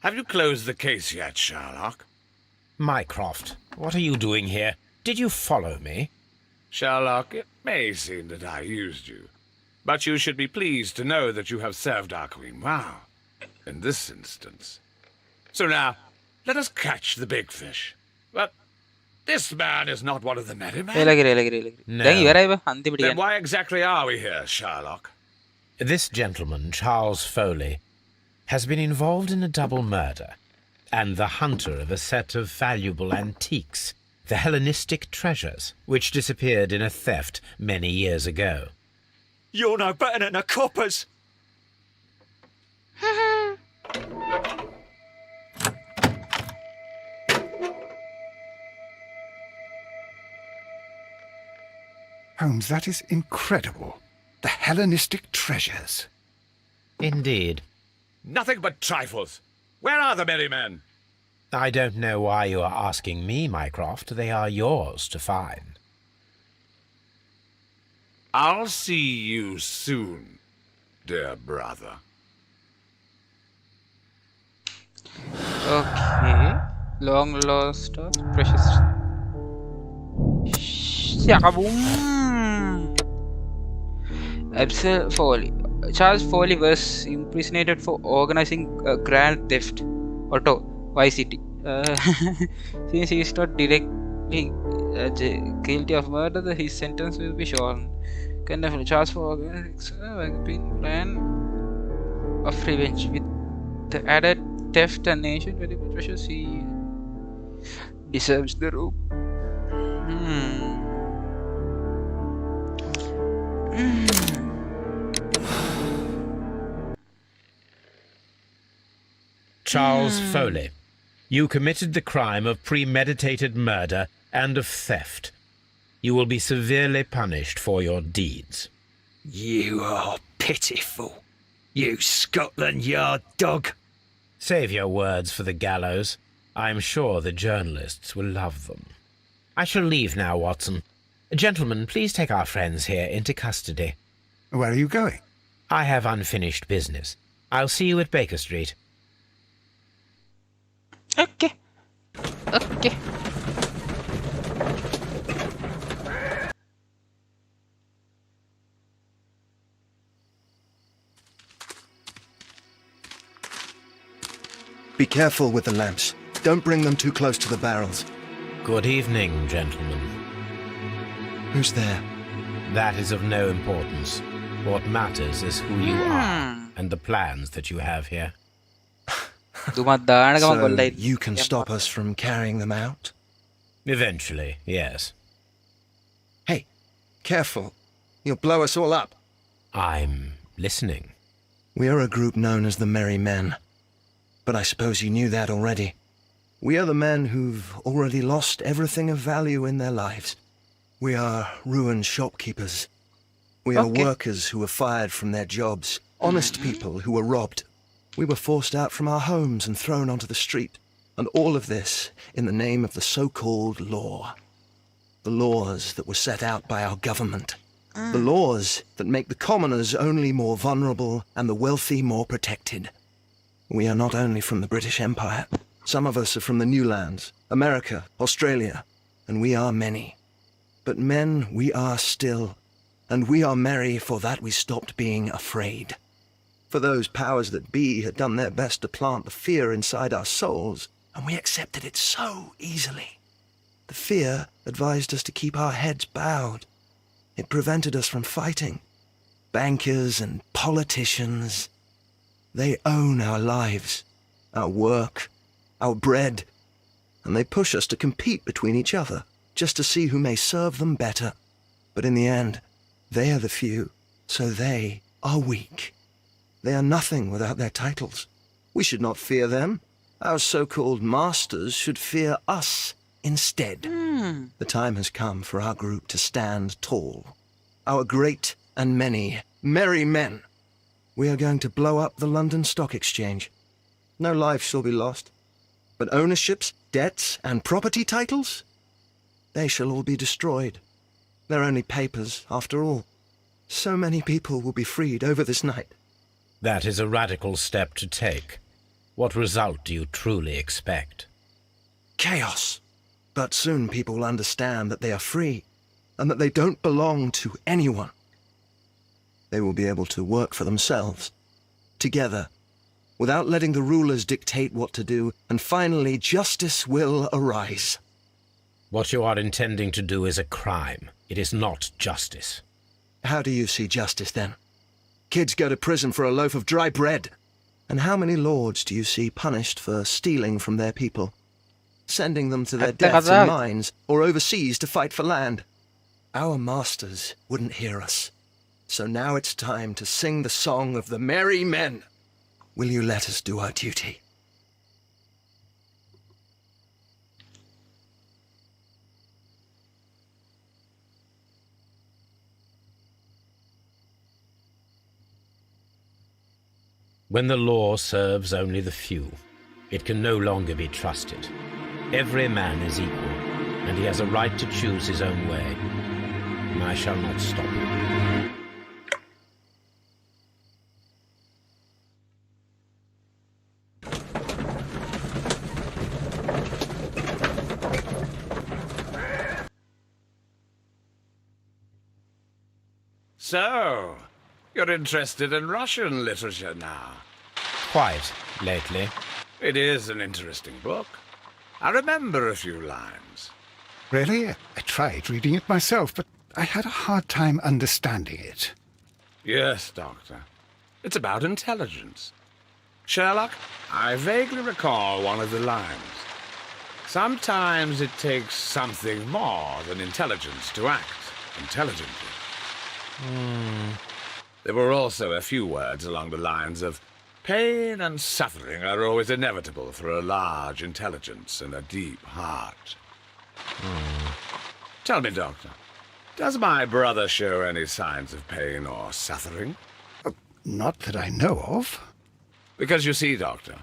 Have you closed the case yet, Sherlock? Mycroft, what are you doing here? Did you follow me? Sherlock, it may seem that I used you, but you should be pleased to know that you have served our queen well, in this instance. So now, let us catch the big fish. But this man is not one of the merry men. එලගිරි. No. දැන් ඉවරයි බ අන්තිමට Then යන්න. why exactly are we here, Sherlock? This gentleman, Charles Foley, has been involved in a double murder and the hunter of a set of valuable antiques, the Hellenistic treasures, which disappeared in a theft many years ago. You're no better than the coppers. Holmes, that is incredible. The Hellenistic treasures. Indeed. Nothing but trifles. Where are the merry men? I don't know why you are asking me, Mycroft. They are yours to find. I'll see you soon, dear brother. Okay. Long lost of precious. Foley. Charles Foley was impersonated for organizing a grand theft. Otto, Vice City. Since he is not directly guilty of murder, his sentence will be shortened. Can definitely charge for organizing plan of revenge with the added theft and nation valuable treasures. He deserves the rope. Charles Foley, you committed the crime of premeditated murder and of theft. You will be severely punished for your deeds. You are pitiful. You Scotland Yard dog. Save your words for the gallows. I'm sure the journalists will love them. I shall leave now, Watson. Gentlemen, please take our friends here into custody. Where are you going? I have unfinished business. I'll see you at Baker Street. Okay. careful with the lamps. Don't bring them too close to the barrels. Good evening, gentlemen. Who's there? That is of no importance. What matters is who you are and the plans that you have here. Dumadaan ka So mag-online. you can stop us from carrying them out? Eventually, yes. Hey, careful. You'll blow us all up. I'm listening. We are a group known as the Merry Men. But I suppose you knew that already. We are the men who've already lost everything of value in their lives. We are ruined shopkeepers. We are workers who were fired from their jobs. Honest people who were robbed. We were forced out from our homes and thrown onto the street. And all of this in the name of the so-called law. The laws that were set out by our government. The laws that make the commoners only more vulnerable and the wealthy more protected. We are not only from the British Empire. Some of us are from the New Lands, America, Australia, and we are many. But men we are still, and we are merry for that we stopped being afraid. For those powers that be had done their best to plant the fear inside our souls, and we accepted it so easily. The fear advised us to keep our heads bowed. It prevented us from fighting. Bankers and politicians, they own our lives, our work, our bread, and they push us to compete between each other, just to see who may serve them better. But in the end, they are the few, so they are weak. They are nothing without their titles. We should not fear them. Our so-called masters should fear us instead. The time has come for our group to stand tall. Our great and many merry men. We are going to blow up the London Stock Exchange. No life shall be lost. But ownerships, debts, and property titles? They shall all be destroyed. They're only papers, after all. So many people will be freed over this night. That is a radical step to take. What result do you truly expect? Chaos. But soon people will understand that they are free, and that they don't belong to anyone. They will be able to work for themselves, together, without letting the rulers dictate what to do, and finally justice will arise. What you are intending to do is a crime. It is not justice. How do you see justice, then? Kids go to prison for a loaf of dry bread. And how many lords do you see punished for stealing from their people? Sending them to their deaths in mines, or overseas to fight for land? Our masters wouldn't hear us. So now it's time to sing the song of the merry men. Will you let us do our duty? When the law serves only the few, it can no longer be trusted. Every man is equal, and he has a right to choose his own way. And I shall not stop him. So, you're interested in Russian literature now? Quite, lately. It is an interesting book. I remember a few lines. Really? I tried reading it myself, but I had a hard time understanding it. Yes, Doctor. It's about intelligence. Sherlock, I vaguely recall one of the lines. Sometimes it takes something more than intelligence to act intelligently. There were also a few words along the lines of, pain and suffering are always inevitable for a large intelligence and a deep heart. Tell me, Doctor, does my brother show any signs of pain or suffering? Not that I know of. Because you see, Doctor,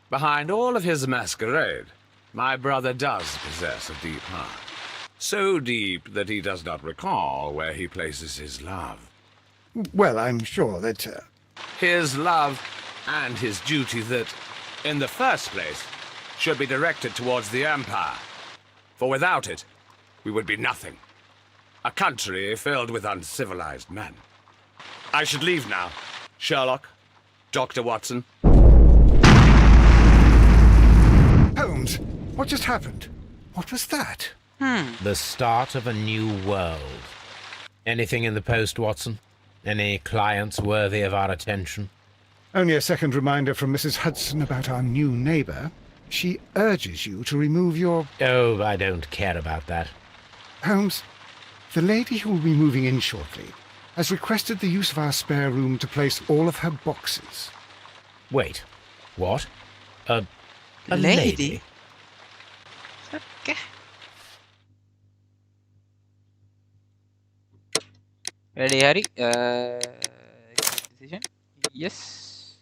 behind all of his masquerade, my brother does possess a deep heart. So deep that he does not recall where he places his love. Well, I'm sure that... His love and his duty that, in the first place, should be directed towards the Empire. For without it, we would be nothing. A country filled with uncivilized men. I should leave now. Sherlock, Dr. Watson. What just happened? What was that? The start of a new world. Anything in the post, Watson? Any clients worthy of our attention? Only a second reminder from Mrs. Hudson about our new neighbour. She urges you to remove your... Oh, I don't care about that. Holmes, the lady who will be moving in shortly has requested the use of our spare room to place all of her boxes. Wait, what? A Lady? Okay. Ready, Harry? Decision? Yes.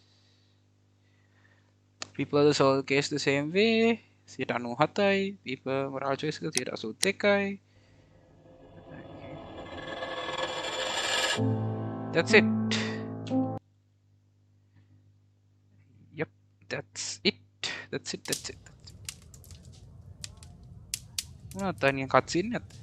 People solve case the same way. 97යි. People moral choice එක 81යි. That's it. Yep, that's it. That's it. තනිය cutscene එකක්ද?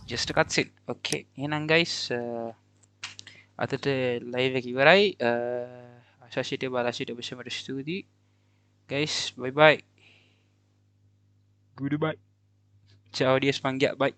Just a cutscene. Okay. එහෙනම් guys අදට live එක ඉවරයි. ආශාසිට බලාසිට ඔබට ස්තුතියි. Guys, bye bye. Goodbye. Ciao, adios, Pangya. Bye.